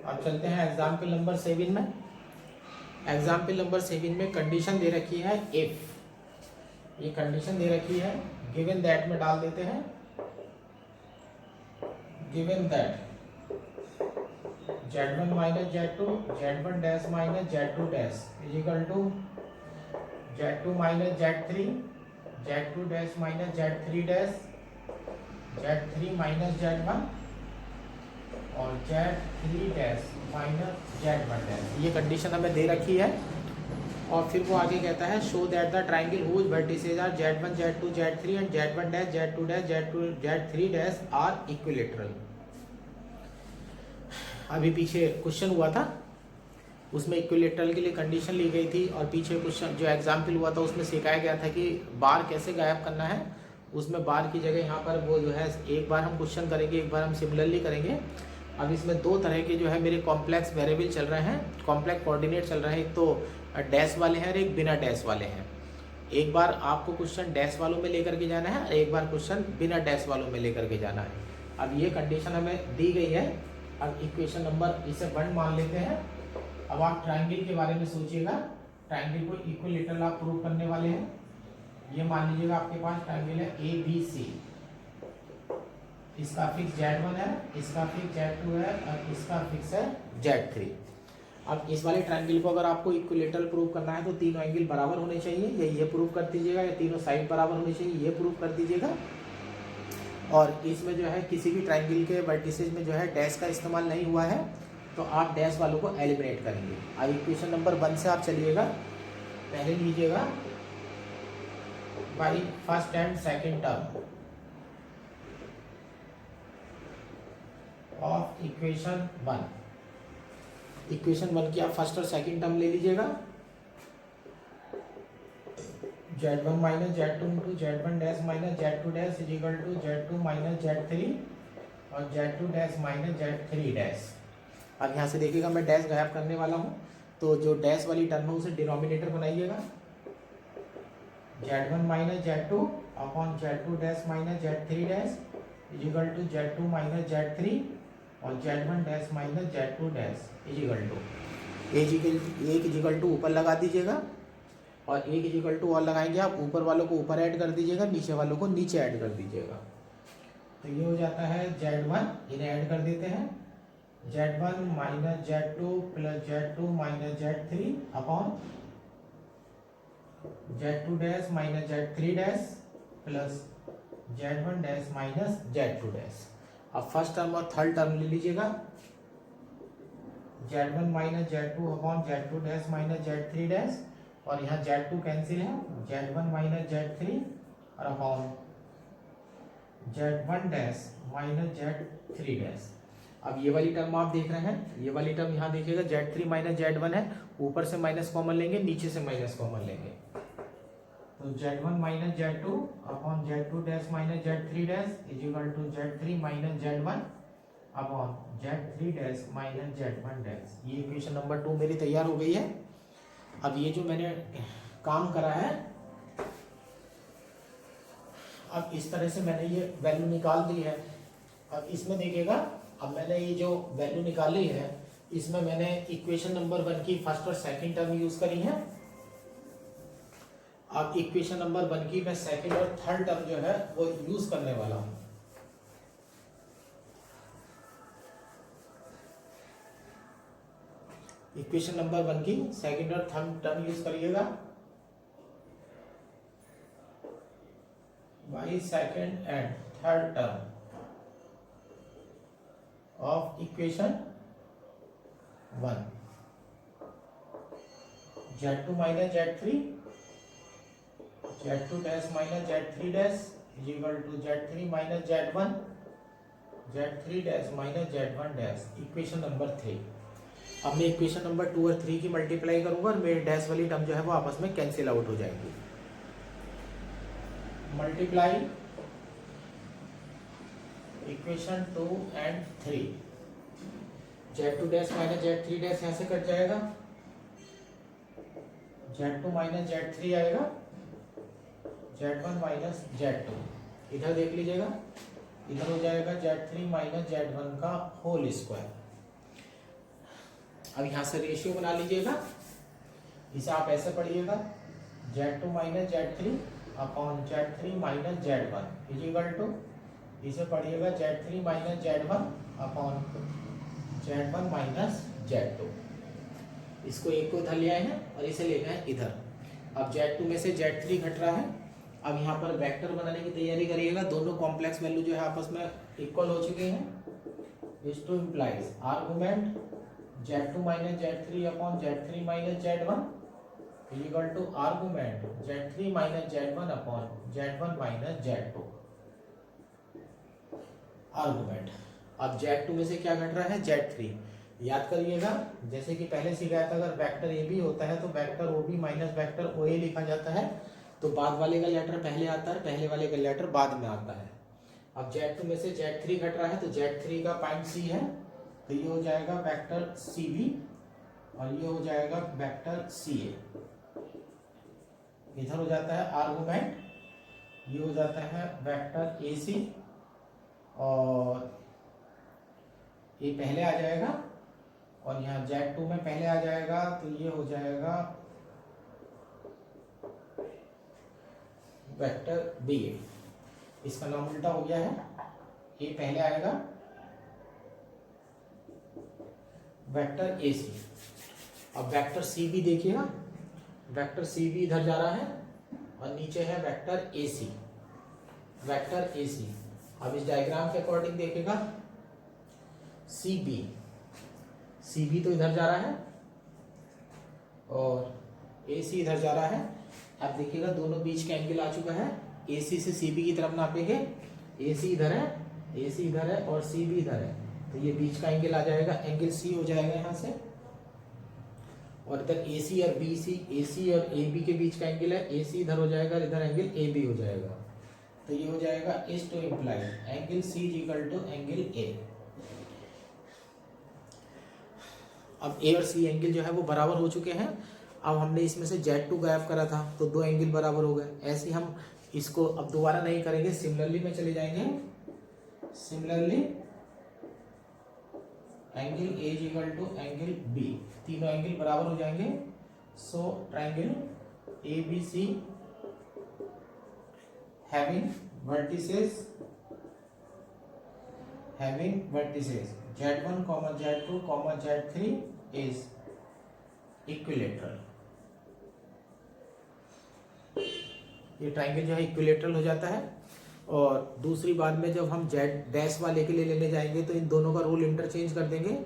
अब चलते हैं एग्जाम्पल नंबर 7 में। एग्जाम्पल नंबर 7 में कंडीशन दे रखी है इफ। ये कंडीशन दे रखी है गिवन दैट में डाल देते हैं। Given that z1 minus z2 z1 dash minus z2 dash is equal to z2 minus z3 z2 dash minus z3 dash z3 minus z1 और z3 dash minus z1 dash. ये condition हमें दे रखी है। और फिर वो आगे कहता है show that the triangle whose vertices are z1 z2 z3 and z1 dash z2 dash z3 dash are equilateral. अभी पीछे क्वेश्चन हुआ था उसमें इक्विलेटरल के लिए कंडीशन ली गई थी और पीछे क्वेश्चन जो एग्जाम्पल हुआ था उसमें सिखाया गया था कि बार कैसे गायब करना है। उसमें बार की जगह यहाँ पर वो जो है एक बार हम क्वेश्चन करेंगे एक बार हम सिमिलरली करेंगे। अब इसमें दो तरह के जो है मेरे कॉम्प्लेक्स वेरिएबल चल रहे हैं, कॉम्प्लेक्स कोऑर्डिनेट चल रहे हैं। एक तो डैश वाले हैं और एक बिना डैश वाले हैं। एक बार आपको क्वेश्चन डैश वालों में लेकर के जाना है और एक बार क्वेश्चन बिना डैश वालों में लेकर के जाना है। अब ये कंडीशन हमें दी गई है। अब इक्वेशन नंबर इसे 1 मान लेते हैं। अब आप ट्राइंगल के बारे में सोचिएगा। ट्राइंगल को इक्विलेटरल आप प्रूव करने वाले हैं। ये मान लीजिएगा आपके पास ट्राइंगल है ABC। इसका फिक्स Z1 है, इसका फिक्स Z2 है और इसका फिक्स है Z3। अब इस वाले ट्रायंगल को अगर आपको इक्विलेटरल प्रूव करना है तो तीनों एंगल बराबर होने चाहिए, ये प्रूव कर दीजिएगा, या तीनों साइड बराबर होने चाहिए, ये प्रूव कर दीजिएगा। और इसमें जो है किसी भी ट्रायंगल के वर्टिसेस में जो है डैश का इस्तेमाल नहीं हुआ है तो आप डैश वालों को एलिमिनेट करेंगे। अब इक्वेशन नंबर 1 से आप चलिएगा, पहले लीजिएगा by first and second term of equation 1। Equation 1 की आप फर्स्ट और सेकंड टर्म ले लीजिएगा। z1 minus z2 into z1 dash minus z2 dash is equal to z2 minus z3 और z2 dash minus z3 dash. अब यहाँ से देखिएगा मैं डैश गायब करने वाला हूँ, तो जो डैश वाली टर्म है उसे डिनोमिनेटर बनाइएगा। z1 minus z2 upon z2 dash minus z3 dash is equal to z2 minus z3 और z1 dash minus z2 dash is equal to एक इजिकल टू ऊपर लगा दीजिएगा और एक इजिकल टू और लगाएंगे आप, ऊपर वालों को ऊपर ऐड कर दीजिएगा, नीचे वालों को नीचे ऐड कर दीजिएगा। तो ये हो जाता है z1, इन्हें ऐड कर देते हैं, z1 minus z2 plus z2 minus z3 upon z2 dash minus z3 dash plus z1 dash minus z2 dash. अब फर्स्ट टर्म और थर्ड टर्म ले लीजिएगा, z1 minus z2 upon z2 dash minus z3 dash, और यहाँ z2 cancel है, z1 minus z3 और upon z1 dash minus z3 dash. अब ये वाली टर्म आप देख रहे हैं, ये वाली टर्म यहाँ देखिएगा z3 माइनस z1 है, ऊपर से माइनस कॉमन लेंगे, नीचे से माइनस कॉमन लेंगे, तो z1 minus z2 upon z2 dash minus z3 dash is equal to z3 minus z1 upon z3 dash minus z1 dash. ये इक्वेशन नंबर 2 मेरी तैयार हो गई है। अब ये जो मैंने काम करा है, अब इस तरह से मैंने ये वैल्यू निकाल दी है। अब इसमें देखिएगा, अब मैंने ये जो वैल्यू निकाली है इसमें मैंने इक्वेशन नंबर 1 की फर्स्ट और सेकंड टर्म यूज करी है। अब इक्वेशन नंबर 1 की मैं सेकंड और थर्ड टर्म जो है वो यूज करने वाला हूं। इक्वेशन नंबर 1 की सेकंड और थर्ड टर्म यूज करिएगा। By second and third term of equation 1, z2 minus z3, z2 dash minus z3 dash is equal to z3 minus z1, z3 dash minus z1 dash, equation number 3। अब मैं equation number 2 और 3 की multiply करूंगा और मेरे dash वाली term जो है वो आपस में कैंसिल आउट हो जाएंगी। Multiply equation 2 and 3, z2 dash minus z3 dash यहाँ से कट जाएगा, z2 माइनस z3 आएगा, z1 माइनस z2, इधर देख लीजिएगा, इधर हो जाएगा z3 माइनस z1 का होल स्क्वायर। अब यहाँ से रेशियो बना लीजिएगा, इसे आप ऐसे पढ़िएगा, z2 minus z3 upon z3 minus z1 is equal to, इसे पढ़िएगा z3 minus z1 upon z1 minus z2। इसको एक को इधर ले आए हैं और इसे ले गए इधर। अब z2 में से z3 घट रहा है। अब यहाँ पर वेक्टर बनाने की तैयारी करिएगा। दोनों कॉम्प्लेक्स वैल्यू जो है आपस में इक्वल हो चुके हैं। This to implies argument z2 minus z3 upon z3 minus z1 is equal to argument z3 minus z1 upon z1 minus z2 argument. अब z2 में से क्या घट रहा है, z3। याद करिएगा, जैसे कि पहले सिखाया था, अगर वेक्टर ए बी होता है तो vector O B minus vector O A लिखा जाता है। तो बाद वाले का लेटर पहले आता है, पहले वाले का लेटर बाद में आता है। अब z2 में से z3 घट रहा है तो z3 का पॉइंट c है, तो ये हो जाएगा वेक्टर cb और ये हो जाएगा वेक्टर ca। इधर हो जाता है आर्गुमेंट, ये हो जाता है वेक्टर ac और ये पहले आ जाएगा और यहाँ z2 में पहले आ जाएगा, तो ये हो जाएगा वेक्टर बी। इसका नाम उल्टा हो गया है, ये पहले आएगा वेक्टर ए सी। अब वेक्टर सी भी देखिएगा, वेक्टर सी भी इधर जा रहा है और नीचे है vector A C, vector A सी। अब इस डायग्राम के अकॉर्डिंग देखिएगा, सी बी तो इधर जा रहा है और ए सी इधर जा रहा है। अब देखिएगा दोनों बीच का एंगल आ चुका है, ए सी से सी बी की तरफ नापेंगे, ए सी इधर है, ए सी इधर है और सी बी इधर है, तो ये बीच का एंगल आ जाएगा, एंगल सी हो जाएगा यहाँ से। और इधर ए सी और बी सी, ए सी और ए बी के बीच का एंगल है, ए सी इधर हो जाएगा, इधर एंगल ए बी हो जाएगा, तो ये हो जाएगा is to imply angle C is equal to angle A. अब ए और सी एंगल जो है वो बराबर हो चुके हैं। अब हमने इसमें से Z2 गायब करा था तो दो एंगल बराबर हो गए। ऐसे हम इसको अब दोबारा नहीं करेंगे, सिमिलरली में चले जाएंगे। Similarly angle A is equal to angle B, तीनों एंगल बराबर हो जाएंगे। So triangle ABC having vertices Z1, Z2, Z3 is equilateral. ये ट्रायंगल जो है इक्विलेटरल हो जाता है। और दूसरी बात में जब हम जेड डैश वाले के लिए लेने जाएंगे तो इन दोनों का रूल इंटरचेंज कर देंगे,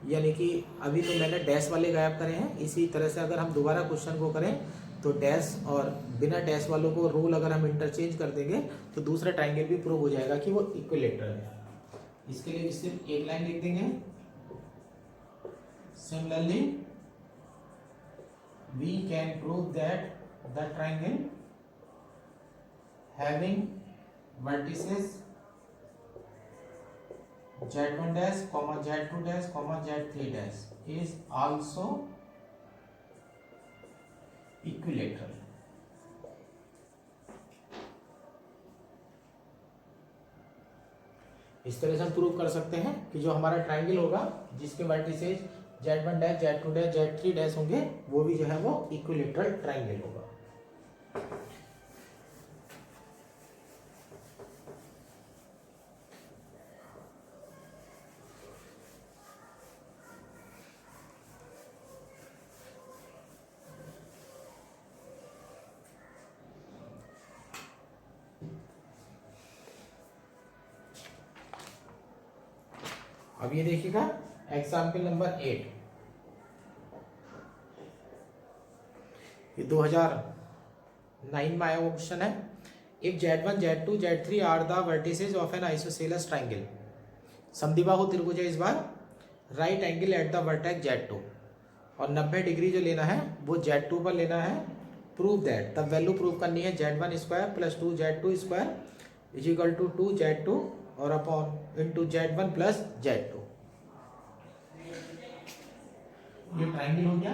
यानी कि अभी तो मैंने डैश वाले गायब करे हैं, इसी तरह से अगर हम दोबारा क्वेश्चन को करें तो डैश और बिना डैश वालों को रूल अगर हम इंटरचेंज कर देंगे तो दूसरा ट्रायंगल भी प्रूव हो जाएगा कि वो इक्विलेटरल है। इसके लिए सिर्फ एक लाइन लिख देंगे, similarly we can prove that the triangle having vertices Z1 dash comma Z2 dash comma Z3 dash is also equilateral. इस तरह से हम प्रूव कर सकते हैं कि जो हमारा ट्राइंगल होगा जिसके vertices Z1 dash Z2 dash Z3 dash होंगे वो भी जो है वो इक्विलेटरल ट्राइंगल होगा। अब ये देखिएगा एग्जाम्पल नंबर 8, ये 2009 में आया हुआ क्वेश्चन है। If Z1 Z2 Z3 are the vertices of an isosceles triangle, समद्विबाहु त्रिभुज है इस बार, right angle at the vertex Z2 और 90 डिग्री जो लेना है वो Z2 पर लेना है। प्रूव दैट, तब वैल्यू प्रूव करनी है Z1 square plus 2Z2 square is equal to 2Z2 और upon into Z1 plus Z2। ये ट्राइंगल हो गया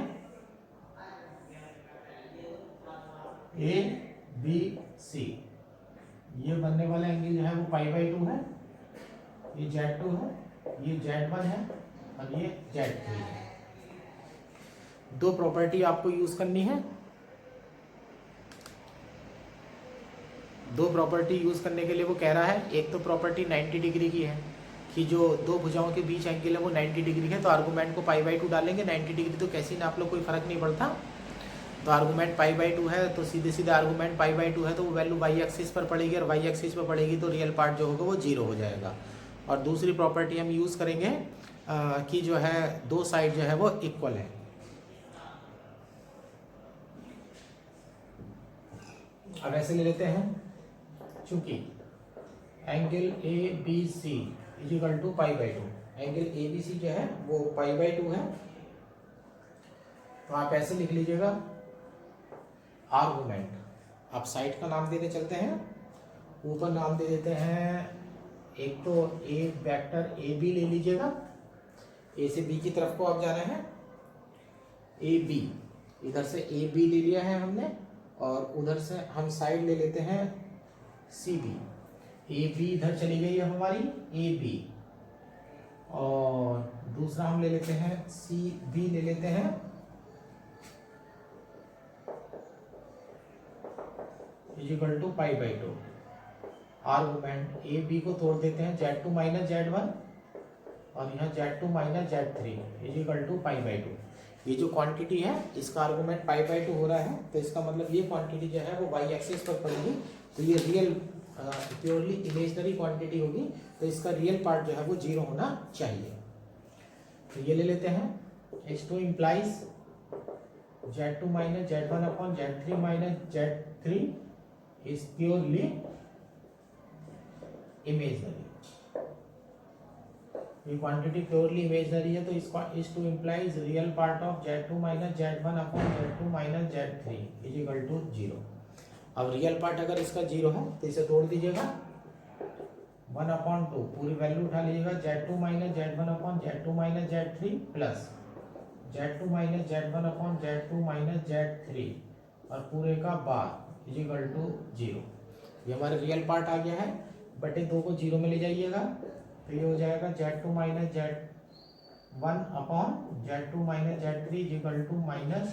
ABC, ये बनने वाला एंगल जो है वो π/2 है, ये Z2 है, ये Z1 है और ये Z3 है। दो प्रॉपर्टी आपको यूज करनी है। दो प्रॉपर्टी यूज करने के लिए वो कह रहा है, एक तो प्रॉपर्टी 90 डिग्री की है कि जो दो भुजाओं के बीच एंगल है वो 90 डिग्री है, तो आर्गुमेंट को π/2 डालेंगे। 90 डिग्री तो कैसे ना आप लोग कोई फर्क नहीं पड़ता, तो आर्गुमेंट π/2 है तो सीधे सीधे आर्गुमेंट π/2 है तो वो वैल्यू y एक्सिस पर पड़ेगी और y एक्सिस पर पड़ेगी तो रियल पार्ट जो होगा वो 0 हो जाएगा। और दूसरी प्रॉपर्टी हम यूज करेंगे कि जो है दो साइड जो है वो इक्वल है। अब ऐसे ले लेते हैं, चूंकि angle ABC is equal to π/2, angle ABC जो है वो π/2 है, तो आप ऐसे लिख लीजिएगा आर्गुमेंट। आप साइड का नाम देने चलते हैं, ऊपर नाम दे देते हैं, एक तो ए वेक्टर AB ले लीजिएगा, ए से बी की तरफ को आप जाना है, AB, इधर से AB ले लिया है हमने और उधर से हम साइड ले लेते हैं CB। AB इधर चली गई है हमारी AB, और दूसरा हम ले लेते हैं CB ले लेते हैं, is equal to π/2। Argument AB को तोड़ देते हैं Z2 माइनस Z1 और यहाँ Z2 minus Z3 is equal to π/2। ये जो क्वांटिटी है इसका आर्गुमेंट π/2 हो रहा है, तो इसका मतलब ये क्वांटिटी जो है वो y एक्सिस पर पड़ेगी, तो ये रियल प्योरली इमेजनरी क्वांटिटी होगी, तो इसका रियल पार्ट जो है वो 0 होना चाहिए। तो ये ले लेते हैं, H2 implies Z2 minus Z1 upon Z3 minus Z3 is purely imaginary. ये क्वांटिटी प्योरली इमेजनरी है, तो इसका H2 implies real part of Z2 minus Z1 upon Z2 minus Z3 is equal to 0। अब रियल पार्ट अगर इसका 0 है तो इसे तोड़ दीजिएगा, 1/2 पूरी वैल्यू उठा लीजिएगा, Z2 minus Z1 upon Z2 minus Z3 plus Z2 minus Z1 upon Z2 minus Z3 और पूरे का बार इज इक्वल टू 0। ये हमारा रियल पार्ट आ गया है, बटे 2 को 0 में ले जाइएगा, तो ये हो जाएगा Z2 minus Z1 upon Z2 minus Z3 is equal to minus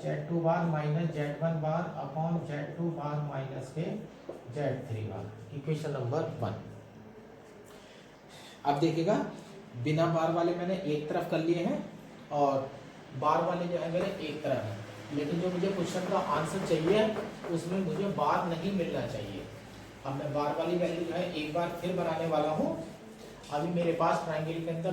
Z2 bar minus Z1 bar upon Z2 bar minus के Z3 बार। Equation number 1। अब देखिएगा, बिना बार वाले मैंने एक तरफ कर लिए हैं और बार वाले जो है मेरे एक तरफ है, लेकिन जो मुझे क्वेश्चन का आंसर चाहिए उसमें मुझे बार नहीं मिलना चाहिए। अब मैं बार वाली वैल्यू जो है एक बार फिर बनाने वाला हूँ। अभी मेरे पास ट्राइंगल के अंदर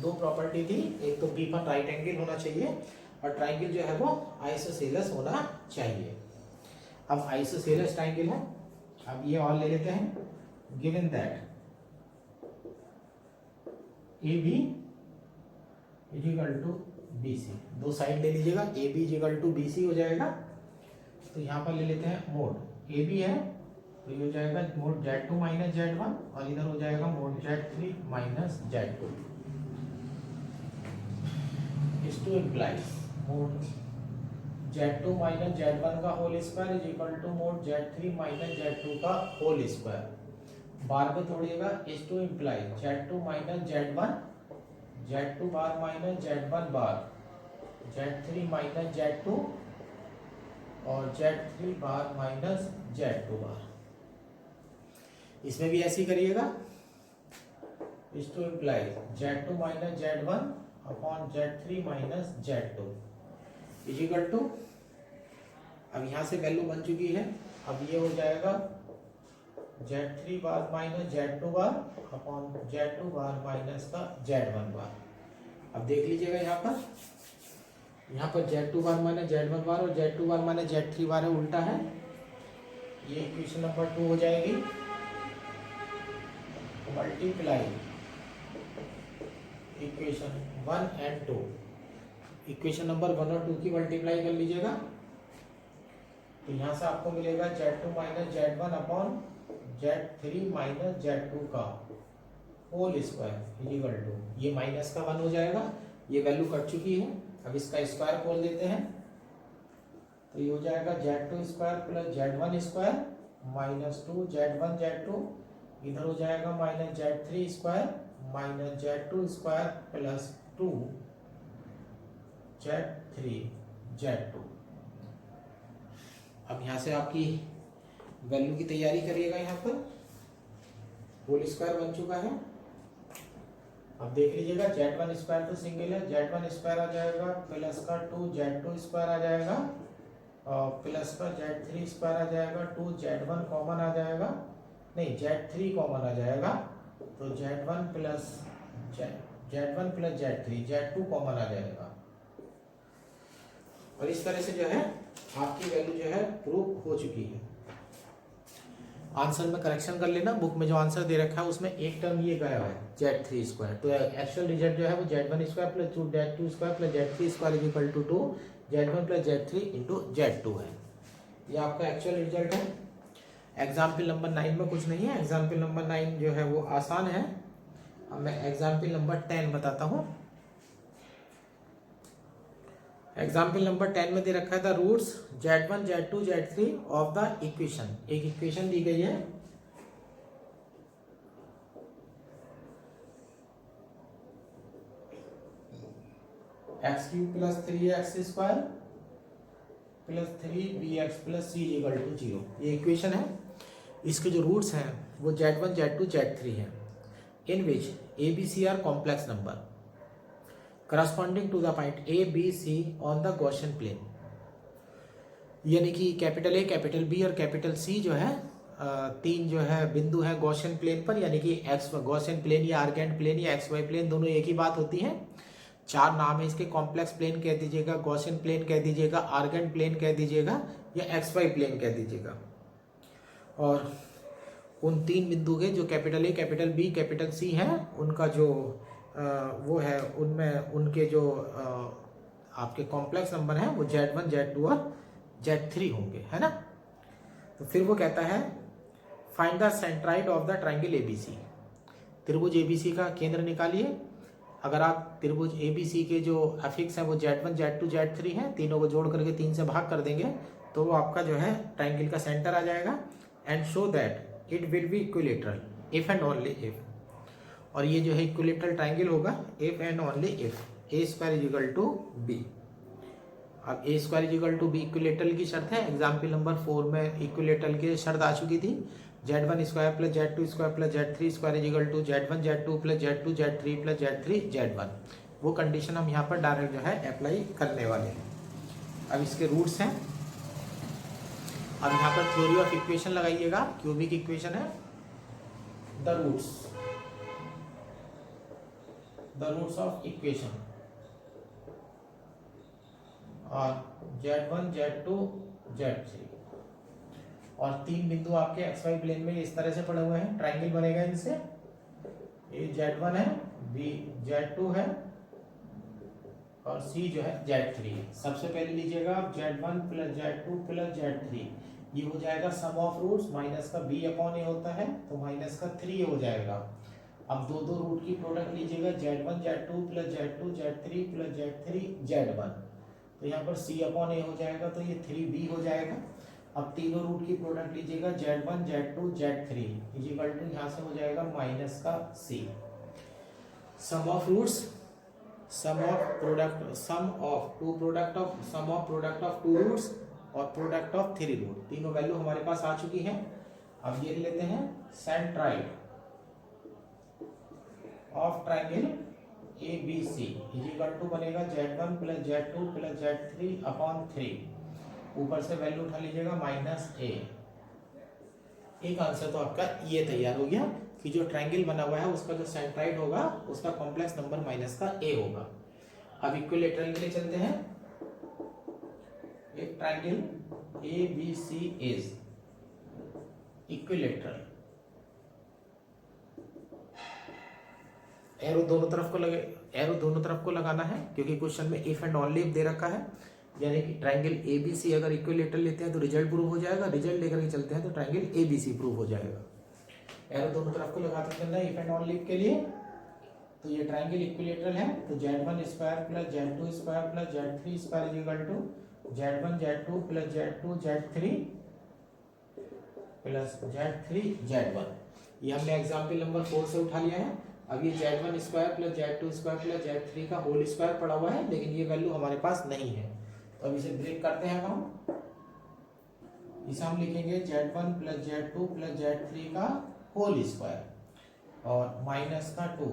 दो प्रॉपर्टी थी, एक तो बी पर राइट एंगल होना चाहिए और ट्राइंगल जो है वो आइसोसेलेस होना चाहिए। अब आइसोसेलेस ट्राइंगल है, अब ये और ले लेते हैं, given that AB is equal to BC, दो साइड ले लीजिएगा, AB is equal to BC हो जाएगा। तो यहाँ पर ले लेते हैं मोड, AB है तो ये हो जाएगा मोड Z2 माइनस Z1 और इधर हो जाएगा मोड Z3 माइनस Z2। इस to implies mode Z2 minus Z1 का whole square is equal to mod Z3 minus Z2 का होल स्क्वायर। बार में तोड़िएगा, इस to implies Z2 minus Z1, Z2 bar minus Z1 bar, Z3 minus Z2 और Z3 bar minus Z2 बार। इसमें भी ऐसे ही करिएगा, इस to imply Z2 minus Z1 upon Z3 minus Z2 is equal to, अब यहाँ से वैल्यू बन चुकी है, अब ये हो जाएगा Z3 bar minus Z2 bar upon Z2 bar minus का Z1 बार। अब देख लीजिएगा यहाँ पर Z2 बार माइनस Z1 बार और Z2 बार माइनस Z3 बार है, उल्टा है। ये इक्वेशन नंबर 2 हो जाएगी, multiply equation 1 and 2। Equation number 1 और 2 की मल्टीप्लाई कर लीजिएगा, तो यहाँ से आपको मिलेगा Z2 minus Z1 upon Z3 minus Z2 का होल स्क्वायर इक्वल टू, ये माइनस का 1 हो जाएगा, ये वैल्यू कट चुकी है। अब इसका स्क्वायर खोल देते हैं, तो ये हो जाएगा Z2 square plus Z1 square minus 2 Z1 Z2, इधर हो जाएगा minus Z3 square minus Z2 square plus 2 Z3 Z2। अब यहाँ से आपकी वैल्यू की तैयारी करिएगा, यहाँ पर होल स्क्वायर बन चुका है। अब देख लीजिएगा Z1 स्क्वायर तो सिंगल है, Z1 स्क्वायर आ जाएगा प्लस का 2 Z2 स्क्वायर आ जाएगा और प्लस का Z3 स्क्वायर आ जाएगा, 2 Z1 कॉमन आ जाएगा, नहीं Z3 कॉमन आ जाएगा, तो Z1 plus Z3 Z2 common आ जाएगा। और इस तरह से जो है आपकी वैल्यू जो है प्रूफ हो चुकी है। आंसर में करेक्शन कर लेना, बुक में जो आंसर दे रखा है उसमें एक टर्म ये गया है Z3 स्क्वायर, तो एक्चुअल रिजल्ट जो है वो Z1 square plus 2 Z2 square plus Z3 square is equal to 2 Z1 plus Z3 into Z2 है। ये आपका एक्चुअल रिजल्ट है। एग्जाम्पल नंबर 9 में कुछ नहीं है, एग्जाम्पल नंबर 9 जो है वो आसान है। अब मैं एग्जाम्पल नंबर 10 बताता हूँ। एग्जाम्पल नंबर 10 में दे रखा था roots Z1 Z2 Z3 of the equation. एक इक्वेशन दी गई है, x³ plus 3x square plus 3bx plus c equal to 0। ये इक्वेशन है। इसके जो रूट्स हैं वो Z1 Z2 Z3 हैं, in which a b c are complex number corresponding to the point a b c on the Gaussian plane. यानी कि capital A capital B और कैपिटल C जो है तीन जो है बिंदु है गॉसियन प्लेन पर, यानी कि एक्स गॉसियन प्लेन या आर्गेंट प्लेन या XY प्लेन दोनों एक ही बात होती है। चार नाम है इसके, कॉम्प्लेक्स प्लेन कह दीजिएगा, गॉसियन प्लेन कह दीजिएगा, आर्गेंट प्लेन कह दीजिएगा या XY प्लेन कह दीजिएगा। और उन तीन बिंदु के जो capital A capital B capital C है उनका जो वो है उनमें उनके जो आपके कॉम्प्लेक्स नंबर हैं वो Z1 Z2 और Z3 होंगे, है ना। तो फिर वो कहता है find the centroid of the triangle ABC। त्रिभुज ABC का केंद्र निकालिए। अगर आप त्रिभुज ABC के जो अफिक्स हैं वो Z1 Z2 Z3 हैं, तीनों को जोड़ करके 3 से भाग कर देंगे तो वो आपका जो है ट्राइंगल का सेंटर आ जाएगा। And show that it will be equilateral if and only if. और ये जो है इक्विलेटरल ट्राइंगल होगा if and only if a square is equal to b। अब a square is equal to b equilateral की शर्त है। एग्जाम्पल नंबर 4 में इक्विलेटरल की शर्त आ चुकी थी। Z1 square plus Z2 square plus Z3 square is equal to Z1 Z2 plus Z2 Z3 plus Z3 Z1। वो कंडीशन हम यहाँ पर डायरेक्ट जो है अप्लाई करने वाले हैं। अब इसके रूट्स हैं। अब यहाँ पर थ्योरी ऑफ इक्वेशन लगाइएगा, क्यूबिक इक्वेशन है। द रूट्स ऑफ इक्वेशन और Z1 Z2 Z3 और तीन बिंदु आपके XY प्लेन में इस तरह से पड़े हुए हैं, ट्राइंगल बनेगा इनसे। ये Z1 है, B Z2 है और C जो है Z3 है। सबसे पहले लीजिएगा आप Z1 plus Z2 plus Z3, ये हो जाएगा सम ऑफ रूट्स, माइनस का b अपॉन ए होता है तो माइनस का 3 हो जाएगा। अब दो दो रूट की प्रोडक्ट लीजिएगा, z1 z2 plus z2 z3 plus z3 z1, तो यहाँ पर c अपॉन ए हो जाएगा तो ये 3b हो जाएगा। अब तीनों रूट की प्रोडक्ट लीजिएगा, z1 z2 z3 is equal to यहाँ से हो जाएगा माइनस का c। Sum of roots, sum of product of two roots और प्रोडक्ट ऑफ थ्री रूट, तीनों वैल्यू हमारे पास आ चुकी हैं। अब ये लेते हैं centroid of triangle ABC is equal to बनेगा z1 plus z2 plus z3 upon 3, ऊपर से वैल्यू उठा लीजिएगा माइनस a। एक आंसर तो आपका ये तैयार हो गया कि जो ट्रायंगल बना हुआ है उसका जो सेंट्राइड होगा उसका कॉम्प्लेक्स नंबर माइनस का a होगा। अब इक्विलेटरल के लिए चलते हैं। एक triangle ABC is equilateral, arrow दोनों तरफ को लगाना है क्योंकि क्वेश्चन में if and only if they रखा है, यानी कि ट्रायंगल ABC अगर इक्विलेटरल लेते हैं तो रिजल्ट प्रूव हो जाएगा, रिजल्ट लेकर के चलते हैं तो ट्रायंगल ABC प्रूव हो जाएगा। एरो दोनों तरफ को लगाते चलना है इफ एंड ओनली इफ के लिए। तो ये ट्रायंगल इक्विलेटरल है तो z1 square plus z2 square plus z3 square equal to z1 z2 plus z2 z3 plus z3 z1। ये हमने एग्जाम्पल नंबर 4 से उठा लिया है। अब ये z1 square plus z2 square plus z3 का होल स्क्वायर पड़ा हुआ है, लेकिन ये वैल्यू हमारे पास नहीं है, तो अब इसे ब्रेक करते हैं हम। इसे हम लिखेंगे z1 plus z2 plus z3 का होल स्क्वायर और माइनस का 2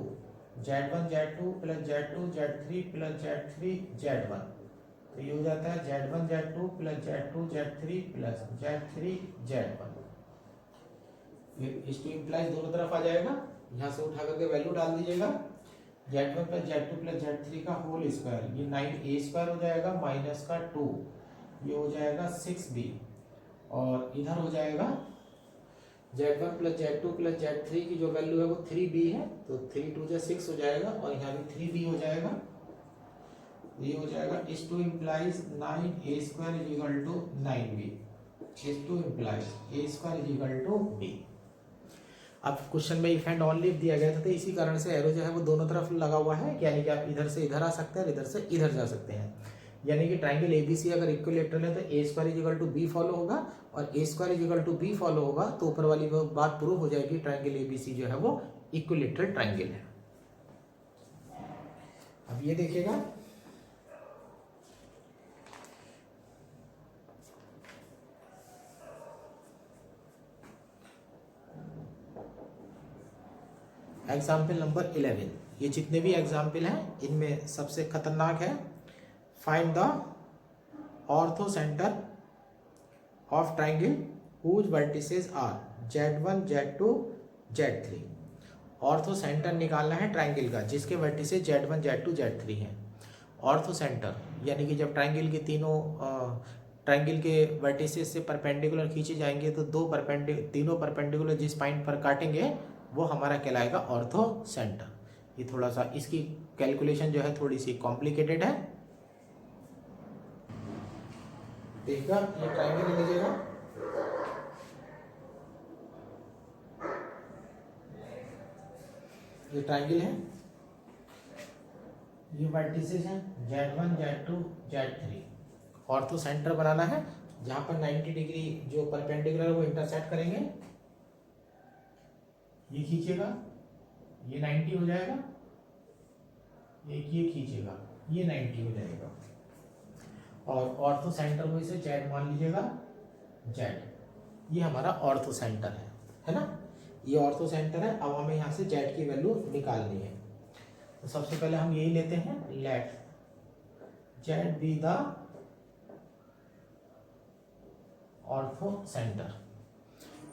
z1 z2 plus z2 z3 plus z3 z1, तो ये हो जाता है z1 z2 plus z2 z3 plus z3 z1। फिर इस टू इम्प्लाइज दोनों तरफ आ जाएगा, यहाँ से उठा करके वैल्यू डाल दीजिएगा, z1 plus z2 plus z3 का होल स्क्वायर, ये 9a स्क्वायर हो जाएगा माइनस का 2, ये हो जाएगा 6b, और इधर हो जाएगा z1 plus z2 plus z3 की जो वैल्यू है वो 3b है, तो 3 2 जा 6 हो जाएगा और यहाँ भी 3b हो जाएगा, ये हो जाएगा is to implies 9a square is equal to 9b, is to implies a square is equal to b। अब क्वेश्चन में इफ एंड ओनली इफ दिया गया था तो इसी कारण से एरो जो है वो दोनों तरफ लगा हुआ है, यानी कि आप इधर से इधर आ सकते हैं और इधर से इधर जा सकते हैं। यानी कि ट्रायंगल ABC अगर इक्विलेटरल है तो a square is equal to b follow होगा, और a square is equal to b follow होगा, तो ऊपर वाली वो बात प्रूव हो जाएगी, ट्रायंगल ABC जो है वो इक्विलेटरल ट्रायंगल है। अब ये देखिएगा, एग्जाम्पल नंबर 11, ये जितने भी एग्जाम्पल हैं इनमें सबसे खतरनाक है find the orthocentre of triangle whose vertices are z1 z2 z3। Orthocentre निकालना है ट्रायंगल का जिसके वर्टिसेस z1 z2 z3 हैं। ऑर्थो सेंटर यानी कि जब ट्रायंगल के ट्रायंगल के वर्टिसेस से परपेंडिकुलर खींचे जाएंगे तो तीनों परपेंडिकुलर जिस पॉइंट पर काटेंगे वो हमारा कहलाएगा ऑर्थो सेंटर। ये थोड़ा सा इसकी कैलकुलेशन जो है थोड़ी सी कॉम्प्लिकेटेड है, देखिएगा। ये ट्रायंगल लीजिएगा, ये ट्रायंगल है, ये वर्टिसेस हैं z1 z2 z3। Ortho centre बनाना है जहां पर 90 डिग्री जो परपेंडिकुलर है वो इंटरसेक्ट करेंगे। ये खींचेगा, ये 90 हो जाएगा, एक ये खींचेगा, ये 90 हो जाएगा, और ऑर्थो सेंटर को इसे z मान लीजिएगा, z, ये हमारा ऑर्थो सेंटर है ना। ये ऑर्थो सेंटर है। अब हमें यहाँ से z की वैल्यू निकालनी है, तो सबसे पहले हम यही लेते हैं, let z be the orthocentre.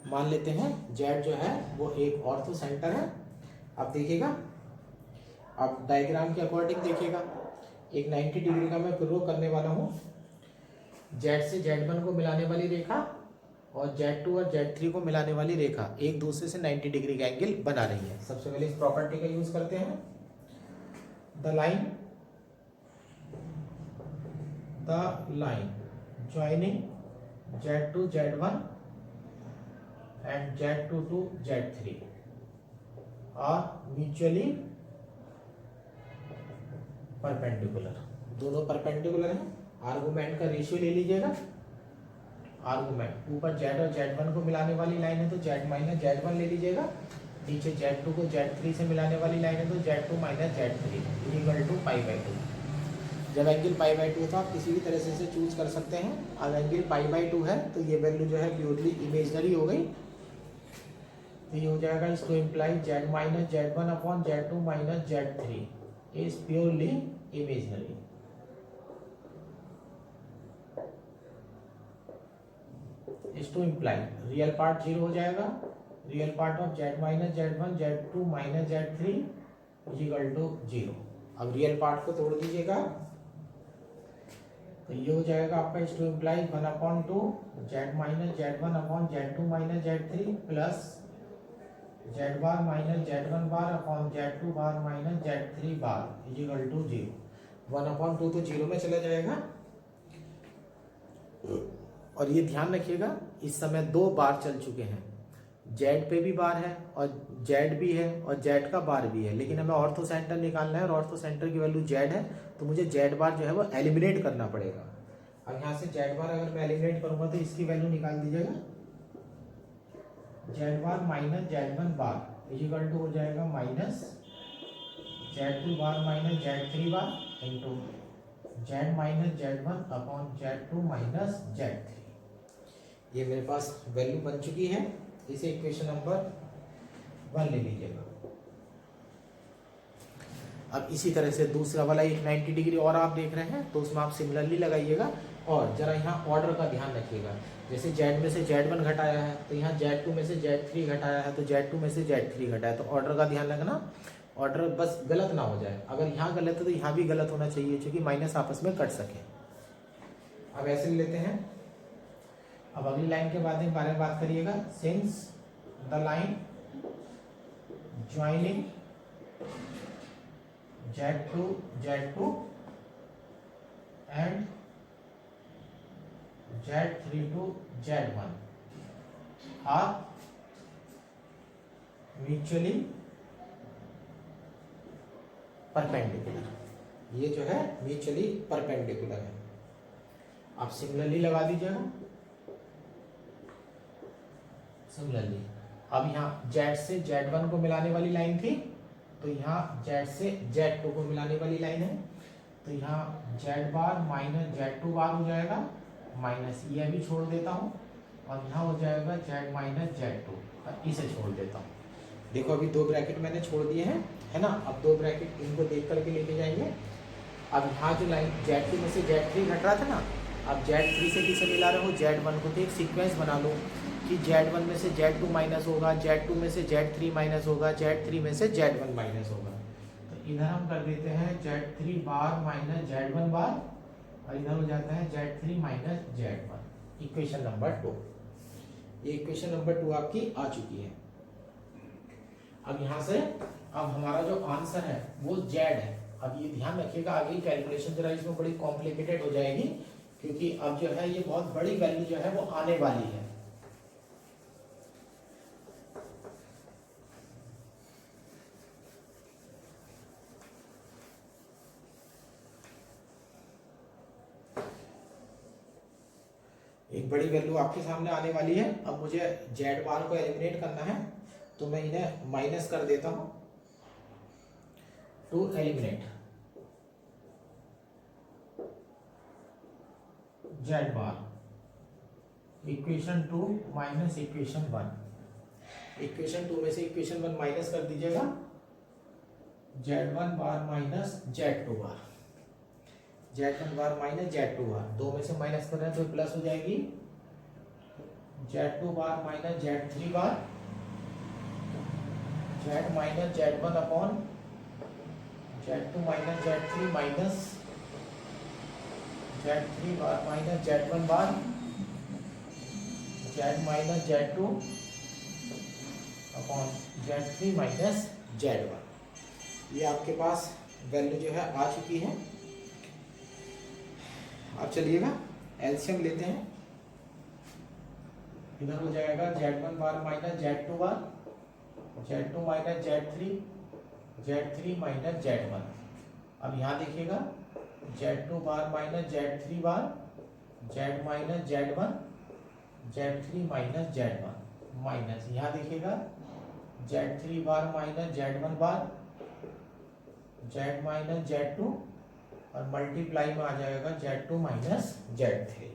मान लेते हैं z जो है वो एक ऑर्थो सेंटर है। अब देखिएगा, अब डायग्राम के अकॉर्डिंग देखिएगा, एक 90 डिग्री का मैं ड्रॉ करने वाला हूँ। z से z1 को मिलाने वाली रेखा और z2 और z3 को मिलाने वाली रेखा एक दूसरे से 90 डिग्री का एंगल बना रही है। सबसे पहले इस प्रॉपर्टी का यूज करते हैं, the line joining Z2 Z1 and Z2 to Z3 are mutually perpendicular. दोनों परपेंडिकुलर हैं। आर्गुमेंट का रेशियो ले लीजिएगा। आर्गुमेंट ऊपर Z और Z1 को मिलाने वाली लाइन है तो Z माइनस Z1 ले लीजिएगा। नीचे Z2 को Z3 से मिलाने वाली लाइन है तो Z2 minus Z3 equal to π/2। जब एंगल π/2 तो आप किसी भी तरह से इसे चूज कर सकते हैं। अब एंगल π/2 है तो ये वैल्यू जो है प्योरली इमेजनरी हो गई। तो ये हो जाएगा, इसको imply Z minus Z1 upon Z2 minus Z3 is purely imaginary. Is to imply real part 0 हो जाएगा। Real part of Z minus Z1 Z2 minus Z3 is equal to 0। अब रियल पार्ट को तोड़ दीजिएगा तो ये हो जाएगा आपका, is to imply 1/2 Z minus Z1 upon Z2 minus Z3 plus Z bar minus Z1 bar upon Z2 bar minus Z3 bar is equal to 0। 1/2 तो 0 में चला जाएगा। और ये ध्यान रखिएगा, इस समय 2 बार चल चुके हैं। Z पे भी बार है और Z भी है और Z का बार भी है, लेकिन हमें ऑर्थो सेंटर निकालना है और ऑर्थो सेंटर की वैल्यू Z है तो मुझे Z बार जो है वो एलिमिनेट करना पड़ेगा। अब यहाँ से Z बार अगर मैं एलिमिनेट करूंगा तो इसकी वैल्यू निकाल दीजिएगा। Z bar minus Z1 bar is equal to हो जाएगा minus Z2 bar minus Z3 bar into Z minus Z1 upon Z2 minus Z3। ये मेरे पास वैल्यू बन चुकी है। इसे इक्वेशन नंबर 1 ले लीजिएगा। अब इसी तरह से दूसरा वाला एक 90 डिग्री और आप देख रहे हैं तो उसमें आप सिमिलरली लगाइएगा। और जरा यहाँ ऑर्डर का ध्यान रखिएगा। जैसे Z में से Z1 घटाया है तो यहाँ Z2 में से Z3 घटाया है तो Z2 में से Z3 घटाया, तो ऑर्डर का ध्यान रखना। ऑर्डर बस गलत ना हो जाए। अगर यहाँ गलत है तो यहाँ भी गलत होना चाहिए, क्योंकि माइनस आपस में कट सके। अब ऐसे लेते हैं। अब अगली लाइन के बारे में बात करिएगा। Since the line joining Z2 and Z3 to Z1 are mutually perpendicular. ये जो है म्यूचुअली परपेंडिकुलर है। आप सिमिलरली लगा दीजिएगा। सिमिलरली अब यहाँ Z से Z1 को मिलाने वाली लाइन थी तो यहाँ Z से Z2 को मिलाने वाली लाइन है तो यहाँ Z बार माइनस Z2 बार हो जाएगा, माइनस ये भी छोड़ देता हूँ और यहाँ हो जाएगा Z माइनस Z2 और इसे छोड़ देता हूँ। देखो अभी 2 ब्रैकेट मैंने छोड़ दिए हैं, है ना। अब 2 ब्रैकेट इनको देख करके लेके जाएंगे। अब यहाँ जो लाइन Z2 में से Z3 घट रहा था ना, अब Z3 से किसे मिला रहे हो, Z1 को। तो एक सीक्वेंस बना लो कि Z1 में से Z2 माइनस होगा, Z2 में से Z3 माइनस होगा, Z3 में से Z1 माइनस होगा। तो इधर हम कर देते हैं Z3 बार माइनस Z1 बार और इधर हो जाता है Z3 minus Z1। Equation number 2। ये इक्वेशन नंबर 2 आपकी आ चुकी है। अब यहाँ से अब हमारा जो आंसर है वो Z है। अब ये ध्यान रखिएगा, आगे कैलकुलेशन जरा इसमें बड़ी कॉम्प्लिकेटेड हो जाएगी, क्योंकि अब जो है ये बहुत बड़ी वैल्यू जो है वो आने वाली है। एक बड़ी वैल्यू आपके सामने आने वाली है। अब मुझे Z बार को एलिमिनेट करना है तो मैं इन्हें माइनस कर देता हूं। To eliminate Z bar equation 2 minus equation 1। Equation 2 में से इक्वेशन 1 माइनस कर दीजिएगा। Z1 बार माइनस Z2 बार, Z1 बार माइनस Z2 बार, 2 में से माइनस कर रहे हैं तो प्लस हो जाएगी। Z2 बार माइनस Z3 बार, Z minus Z1 upon Z2 minus Z3 minus Z3 bar minus Z1 बार, Z minus Z2 upon Z3 minus Z1। ये आपके पास वैल्यू जो है आ चुकी है। अब चलिएगा एलसीएम लेते हैं। इधर हो जाएगा Z1 bar minus Z2 bar, Z2 minus Z3, Z3 minus Z1। अब यहाँ देखिएगा Z2 बार माइनस Z3 बार, Z minus Z1, Z3 minus Z1 minus, यहाँ देखिएगा Z3 बार माइनस Z1 बार, Z माइनस Z2 और मल्टीप्लाई में आ जाएगा Z2 माइनस Z3,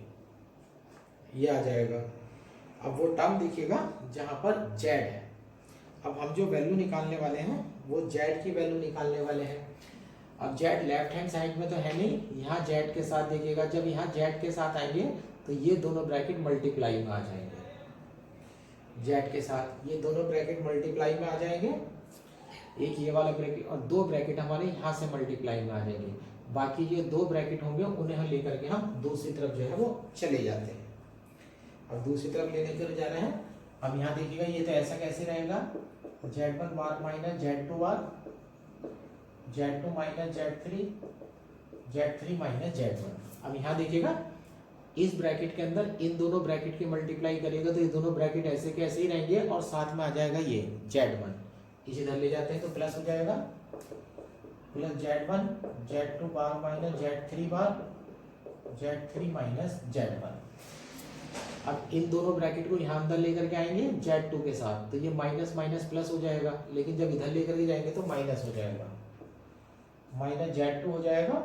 ये आ जाएगा। अब वो टर्म देखिएगा जहाँ पर Z है। अब हम जो वैल्यू निकालने वाले हैं वो Z की वैल्यू निकालने वाले हैं। अब Z लेफ्ट हैंड साइड में तो है नहीं, यहाँ Z के साथ देखिएगा, जब यहाँ Z के साथ आएंगे तो ये दोनों ब्रैकेट मल्टीप्लाई में आ जाएंगे, Z के साथ ये दोनों ब्रैकेट मल्टीप्लाई में आ जाएंगे, एक ये वाला ब्रैकेट और दो ब्रैकेट हमारे यहाँ से मल्टीप्लाई में आ जाएंगे। बाकी ये दो ब्रैकेट होंगे उन्हें हम लेकर के हम दूसरी तरफ जो है वो चले जाते हैं। अब दूसरी तरफ लेने के लिए जा रहे हैं। अब यहाँ देखिएगा ये तो ऐसा कैसे रहेगा, Z1 bar minus Z2 bar, Z2 minus Z3, Z3 minus Z1। अब यहाँ देखिएगा इस ब्रैकेट के अंदर इन दोनों ब्रैकेट की मल्टीप्लाई करेगा तो ये दोनों ब्रैकेट ऐसे के ऐसे ही रहेंगे और साथ में आ जाएगा ये Z1, इसे इधर ले जाते हैं तो प्लस हो जाएगा, plus Z1, Z2 bar minus Z3 बार, Z3 माइनस Z1। अब इन दोनों ब्रैकेट को यहाँ अंदर लेकर के आएंगे Z2 के साथ तो ये माइनस माइनस प्लस हो जाएगा, लेकिन जब इधर लेकर के जाएंगे तो माइनस हो जाएगा, माइनस Z2 हो जाएगा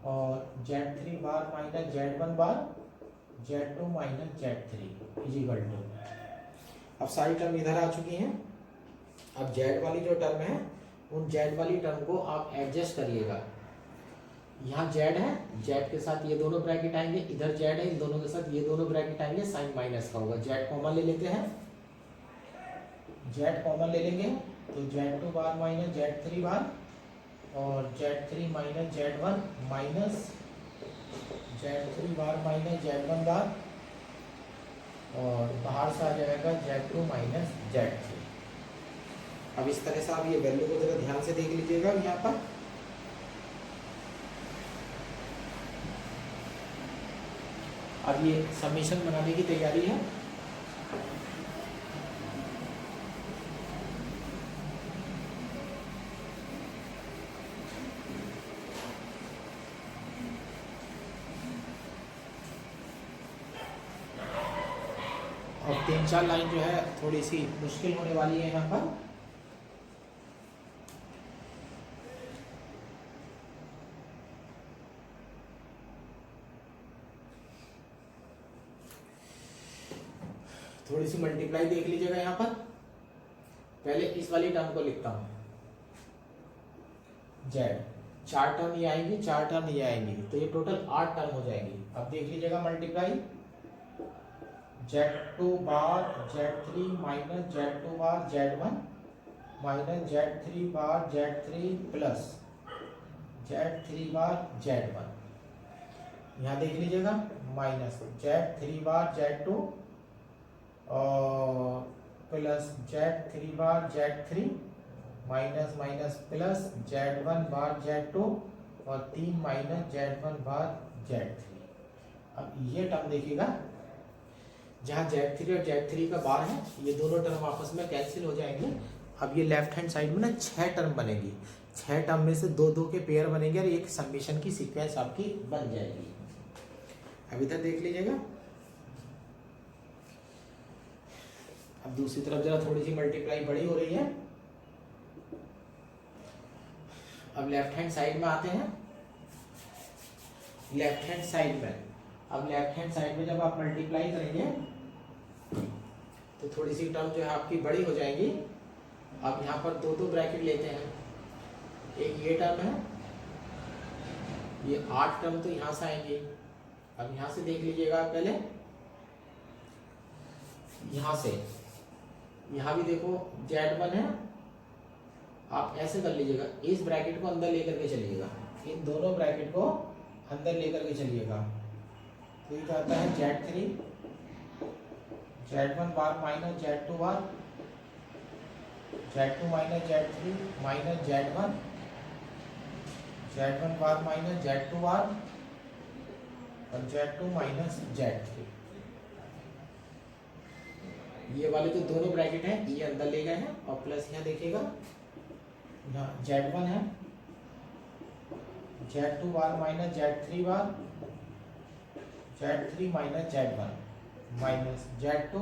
और Z3 bar minus Z1 bar, Z2 minus Z3 is equal to. अब सारी टर्म इधर आ चुकी हैं। अब Z वाली जो टर्म है उन Z वाली टर्म को आप एडजस्ट करिएगा। यहाँ Z है, Z के साथ ये दोनों ब्रैकेट आएंगे, इधर Z है, इन दोनों के साथ ये दोनों ब्रैकेट आएंगे, साइन माइनस का होगा। Z कॉमन ले लेते हैं, Z कॉमन ले लेंगे तो Z2 बार माइनस Z3 बार और Z3 minus Z1 minus Z3 bar minus Z1 बार और बाहर से आ जाएगा Z2 माइनस Z3। अब इस तरह से आप ये वैल्यू को जरा ध्यान से देख लीजिएगा। यहाँ पर अब ये समीशन बनाने की तैयारी है। और 3-4 लाइन जो है थोड़ी सी मुश्किल होने वाली है यहाँ पर। थोड़ी सी मल्टीप्लाई देख लीजिएगा। यहाँ पर पहले इस वाली टर्म को लिखता हूं, Z 4 टर्म ये आएंगी, 4 टर्म ये आएंगी तो ये टोटल 8 टर्म हो जाएंगी। अब देख लीजिएगा मल्टीप्लाई, Z2 बार Z3 माइनस Z2 बार Z1 माइनस Z3 बार Z3 प्लस Z3 बार Z1। यहाँ देख लीजिएगा माइनस Z3 बार Z2 और प्लस Z3 बार Z3 minus minus plus Z1 bar Z2 और 3 माइनस Z1 बार Z3। अब ये टर्म देखिएगा जहाँ Z3 और Z3 का बार है ये दोनों टर्म आपस में कैंसिल हो जाएंगे। अब ये लेफ्ट हैंड साइड में ना 6 टर्म बनेगी, 6 टर्म में से 2-2 के पेयर बनेंगे और एक समेशन की सीक्वेंस आपकी बन जाएगी। अब इधर देख लीजिएगा। अब दूसरी तरफ जरा थोड़ी सी मल्टीप्लाई बड़ी हो रही है। अब लेफ्ट हैंड साइड में आते हैं। लेफ्ट हैंड साइड में अब लेफ्ट हैंड साइड में जब आप मल्टीप्लाई करेंगे तो थोड़ी सी टर्म जो है आपकी बड़ी हो जाएगी। अब यहाँ पर 2-2 ब्रैकेट लेते हैं, एक ये टर्म है, ये 8 टर्म तो यहाँ से आएंगे। अब यहाँ से देख लीजिएगा आप पहले, यहाँ से यहाँ भी देखो Z1 है, आप ऐसे कर लीजिएगा, इस ब्रैकेट को अंदर लेकर के चलिएगा, इन दोनों ब्रैकेट को अंदर लेकर के चलिएगा तो ये आता है Z3 Z1 bar minus Z2 bar, Z2 minus Z3 minus Z1, Z1 bar minus Z2 बार और Z2 माइनस Z3। ये वाले जो दोनों ब्रैकेट हैं ये अंदर ले गए हैं और प्लस यहाँ देखिएगा यहाँ Z1 है, Z2 बार माइनस Z3 बार, Z3 minus Z1 minus Z2,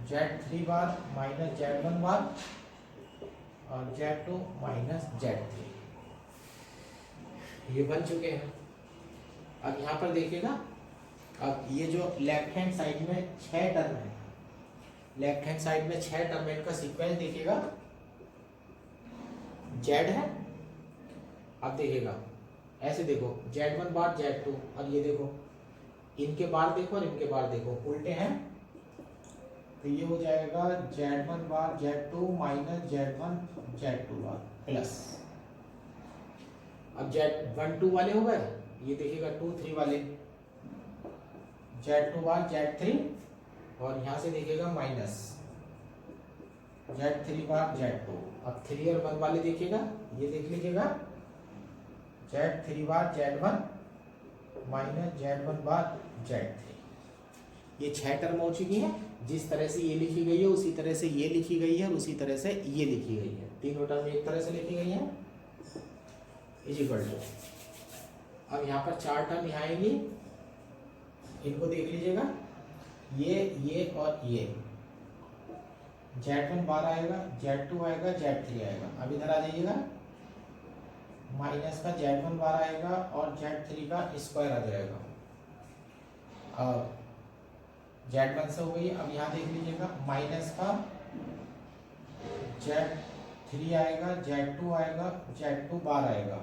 Z3 bar minus Z1 बार और Z2 माइनस Z3, ये बन चुके हैं। अब यहाँ पर देखिएगा, अब ये जो लेफ्ट हैंड साइड में 6 टर्म है, लेफ्ट हैंड साइड में 6 टर्म है, इनका सीक्वेंस देखिएगा Z है। अब देखिएगा ऐसे देखो Z1 बार Z2 और ये देखो इनके बार देखो और इनके बार देखो उल्टे हैं, तो ये हो जाएगा Z1 bar Z2 minus Z1 Z2 bar plus, अब Z1 2 वाले हो गए, ये देखिएगा 2 3 वाले Z2 बार Z3 और यहाँ से देखिएगा माइनस Z3 बार Z2। अब 3 और 1 वाले देखिएगा, ये देख लीजिएगा Z3 बार Z1 minus Z1 bar Z3। ये 6 टर्म हो चुकी है। जिस तरह से ये लिखी गई है उसी तरह से ये लिखी गई है और उसी तरह से ये लिखी गई है, तीनों टर्म एक तरह से लिखी गई है इज इक्वल टू। अब यहाँ पर 4 टर्म यहाँ आएंगी, इनको देख लीजिएगा ये और ये Z1 बार आएगा, Z2 आएगा, Z3 आएगा। अब इधर आ जाइएगा, माइनस का Z1 बार आएगा और Z3 का स्क्वायर आ जाएगा। अब Z1 से हो गई। अब यहाँ देख लीजिएगा माइनस का Z3 आएगा, Z2 आएगा, Z2 बार आएगा,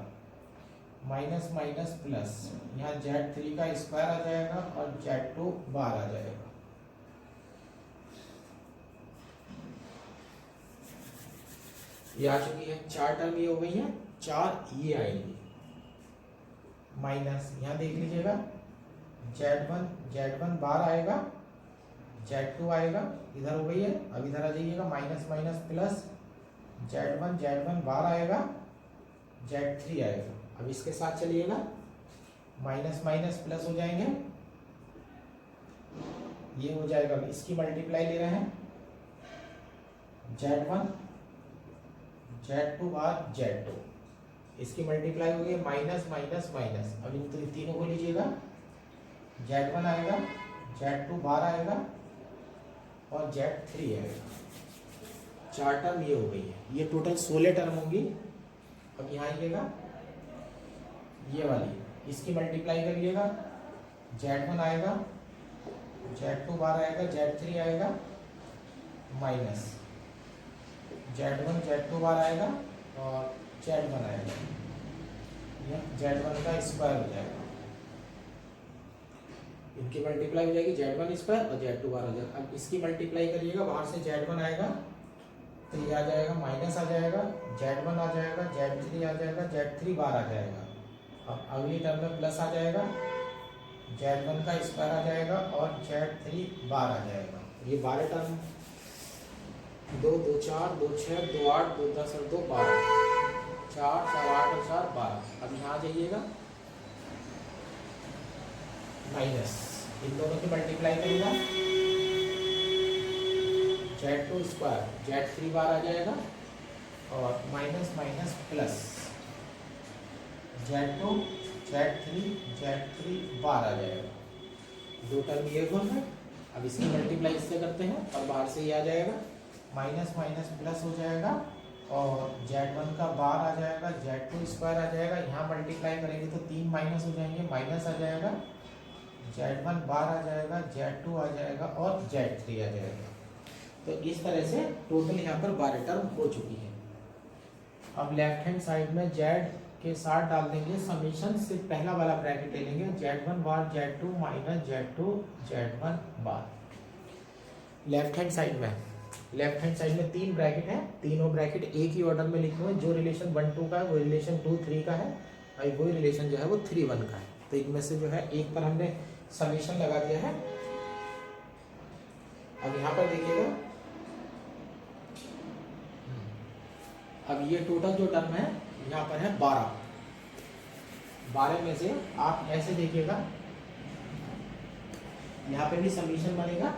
माइनस माइनस प्लस, यहाँ Z3 का स्क्वायर आ जाएगा और Z2 बार आ जाएगा। ये आ चुकी है। 4 टर्म ये हो गई है, 4 ये आएंगी माइनस, यहाँ देख लीजिएगा Z1 बार आएगा, Z2 आएगा, इधर हो गई है। अब इधर आ जाइएगा माइनस माइनस प्लस, Z1 बार आएगा, Z3 आएगा। अब इसके साथ चलिएगा, माइनस माइनस प्लस हो जाएंगे, ये हो जाएगा। इसकी मल्टीप्लाई ले रहे हैं Z2 बार Z2, इसकी मल्टीप्लाई हो गई माइनस माइनस माइनस। अब इन तीनों को लीजिएगा, Z1 आएगा, Z2 बार आएगा और Z3 आएगा। 4 टर्म ये हो गई है। ये टोटल 16 टर्म होंगी। अब यहाँ आइएगा, ये वाली इसकी मल्टीप्लाई करिएगा, Z1 आएगा, Z2 बार आएगा, Z3 आएगा, माइनस Z2 बार आएगा और Z1 आएगा, यह Z1 का स्क्वायर हो जाएगा। इनकी मल्टीप्लाई हो जाएगी Z1 स्क्वायर और Z2 बार हो जाएगा। अब इसकी मल्टीप्लाई करिएगा, बाहर से Z1 आएगा तो ये आ जाएगा, माइनस आ जाएगा, Z1 आ जाएगा, Z3 आ जाएगा, Z3 बार आ जाएगा। अब अगली टर्म में प्लस आ जाएगा, Z1 का स्क्वायर आ जाएगा और Z3 बार आ जाएगा। ये 12 टर्म, 2 2 4 2 6 2 8 2 10 और 2 12, 4 4 8 और 4 12। अब यहाँ जाइएगा, माइनस इन दोनों की मल्टीप्लाई करूँगा, Z2 स्क्वायर, Z3 बार आ जाएगा और minus minus plus, Z2 Z3 बार आ जाएगा। 2 टर्म ये गुण है। अब इसकी मल्टीप्लाई इससे करते हैं और बाहर से ये आ जाएगा, माइनस माइनस प्लस हो जाएगा और Z1 का बार आ जाएगा, Z2 स्क्वायर आ जाएगा। यहाँ मल्टीप्लाई करेंगे तो 3 माइनस हो जाएंगे, माइनस आ जाएगा, Z1 बार आ जाएगा, Z2 आ जाएगा और Z3 आ जाएगा। तो इस तरह से टोटल यहाँ पर 12 टर्म हो चुकी है। अब लेफ्ट हैंड साइड में Z के साथ डाल देंगे समीशन से, पहला वाला ब्रैकेट ले लेंगे, Z1 bar Z2 minus Z2 Z1 बार। लेफ्ट हैंड साइड में 3 ब्रैकेट है, तीनों ब्रैकेट एक ही ऑर्डर में लिखे हुए। जो रिलेशन 1 2 का है वो रिलेशन 2 3 का है और वही रिलेशन जो है वो 3 1 का है। तो इनमें से जो है एक पर हमने समीशन लगा दिया है। अब यहाँ पर देखिएगा, अब ये टोटल जो टर्म है यहाँ पर है 12 में से आप ऐसे देखिएगा, यहाँ पे भी समीशन बनेगा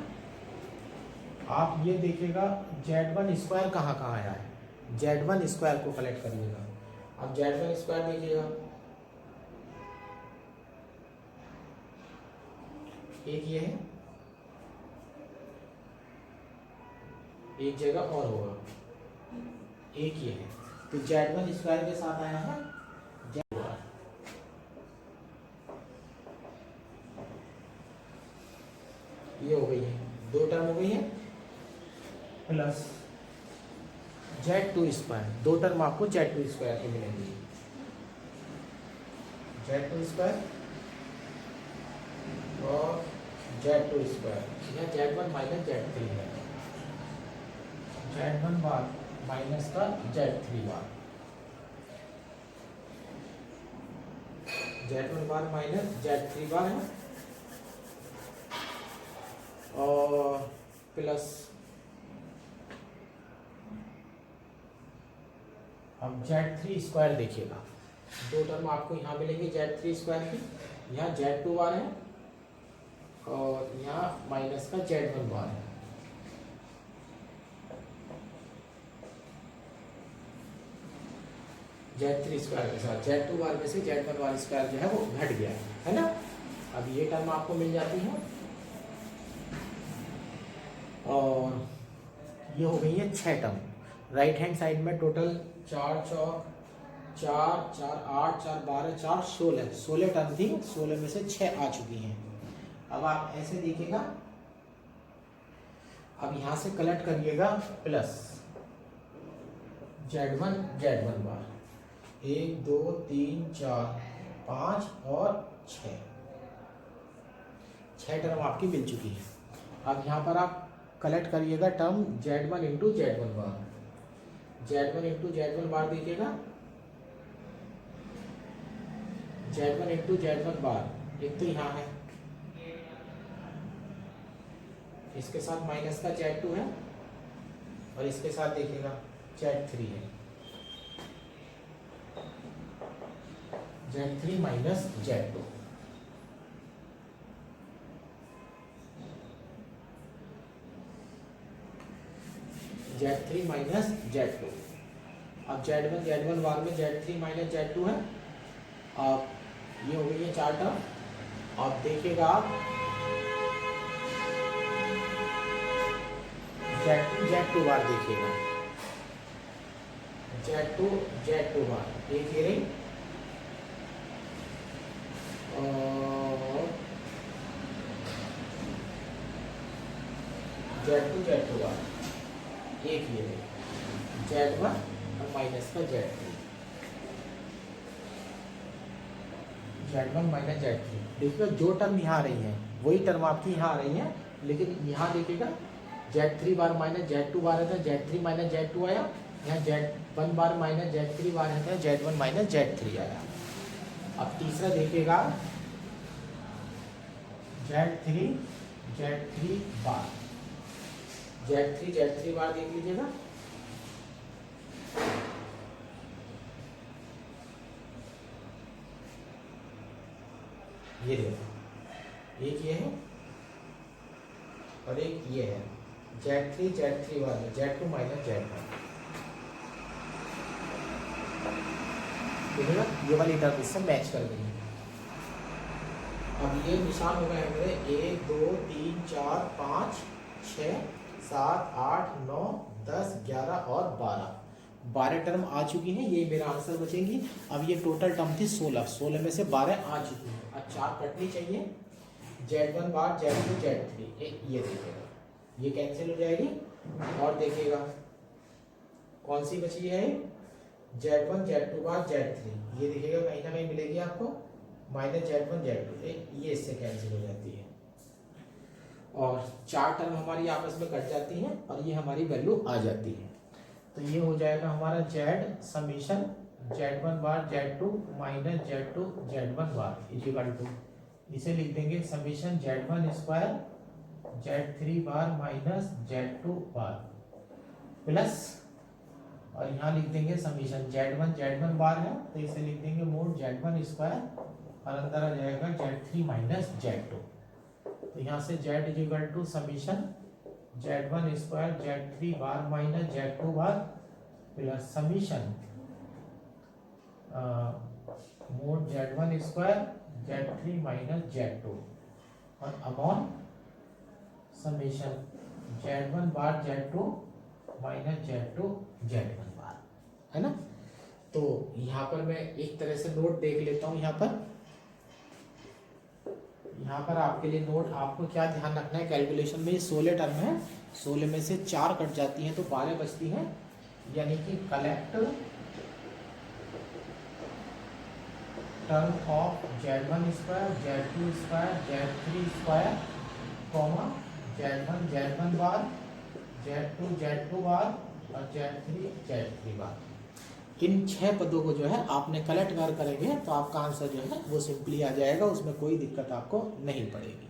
आप ये देखिएगा Z1 स्क्वायर कहाँ कहाँ आया है, Z1 स्क्वायर को कलेक्ट करिएगा। अब Z1 स्क्वायर देखिएगा, एक ये है, एक जगह और होगा, एक ये है, तो Z1 स्क्वायर के साथ आया है Z1। ये हो गई है, दो टर्म हो गई है, प्लस Z2 स्क्वायर, दो टर्म आपको Z2 स्क्वायर के मिलेंगे, Z2 स्क्वायर और Z2 स्क्वायर, यह Z1 माइनस Z3 है, Z1 बार माइनस का Z3 बार, Z1 बार माइनस Z3 बार है, और प्लस अब Z3 स्क्वायर देखिएगा, दो टर्म आपको यहाँ मिलेंगे Z3 स्क्वायर की, यहाँ Z2 बार है और यहाँ माइनस का Z1 बार है। Z3 स्क्वायर के साथ Z2 बार में से Z1 बार स्क्वायर जो है वो घट गया है ना। अब ये टर्म आपको मिल जाती है और ये हो गई है 6 टर्म। राइट हैंड साइड में टोटल 4 चौक 4 4 8 4 12 4 16 टर्म थी, 16 में से 6 आ चुकी हैं। अब आप ऐसे देखिएगा, अब यहाँ से कलेक्ट करिएगा प्लस Z1 बार 1 2 3 4 5 और 6 टर्म आपकी मिल चुकी है। अब यहाँ पर आप कलेक्ट करिएगा टर्म Z1 इंटू Z1 बार, Z1 इंटू Z1 बार देखिएगा, Z1 इंटू Z1 बार एक तो यहाँ है, इसके साथ माइनस का Z2 है और इसके साथ देखिएगा Z3 है, Z3 minus Z2, Z3 minus Z2। अब Z1 बार में Z3 माइनस Z2 है। अब ये हो गई है 4 टर्म। अब देखिएगा आप Z2 बार देखिएगा, Z2 बार एक ये रही और Z2 बार एक ये रही, Z1 और माइनस का Z1 माइनस Z3। देखिएगा जो टर्म यहाँ आ रही है वही टर्म आपकी यहाँ आ रही है, लेकिन यहाँ देखिएगा Z3 बार माइनस Z2 बार है, Z3 माइनस Z2 आया, यहाँ Z1 बार माइनस Z3 बार है, Z1 माइनस Z3 आया। अब तीसरा देखिएगा Z3 बार, Z3 बार देख लीजिएगा, ये देखो एक ये है और एक ये है, Z3 बार है, Z2 माइनस Z1 देखिएगा, ये वाली टर्म इससे मैच कर गई। अब ये निशान हो गए हैं मेरे 1 2 3 4 5 6 7 8 9 10 11 और 12 टर्म आ चुकी हैं। ये मेरा आंसर बचेंगी। अब ये टोटल टर्म थी 16 में से 12 आ चुकी हैं। अब 4 कटनी चाहिए, Z1 बार Z2 Z3 ये देखिएगा, ये कैंसिल हो जाएगी और देखिएगा कौन सी बची है, Z1 Z2 बार Z3, ये देखिएगा कहीं ना कहीं मिलेगी आपको माइनस Z1 Z2, ये इससे कैंसिल हो जाती है और 4 टर्म हमारी आपस में कट जाती हैं और ये हमारी वैल्यू आ जाती है। तो ये हो जाएगा हमारा Z summation Z1 bar Z2 minus Z2 Z1 bar equal to, इसे लिख देंगे summation Z1 square Z3 bar minus Z2 bar plus, और यहाँ लिख देंगे समीशन Z1 बार है तो इसे लिख देंगे मोड Z1 स्क्वायर और अंदर आ जाएगा Z3 माइनस Z2। तो यहाँ से Z equal to summation Z1 square Z3 bar minus Z2 bar plus summation mod Z1 square Z3 minus Z2 और upon summation Z1 bar Z2 minus Z2 Z1 bar, है ना। तो यहाँ पर मैं एक तरह से नोट देख लेता हूँ। यहाँ पर आपके लिए नोट, आपको क्या ध्यान रखना है कैलकुलेशन में, 16 टर्म है, 16 में से 4 कट जाती हैं तो 12 बचती हैं, यानी कि collect term of Z1 square Z2 square Z3 square comma Z1 bar Z2 बार और Z3 बार। इन 6 पदों को जो है आपने कलेक्ट कर करेंगे तो आपका आंसर जो है वो सिंपली आ जाएगा, उसमें कोई दिक्कत आपको नहीं पड़ेगी।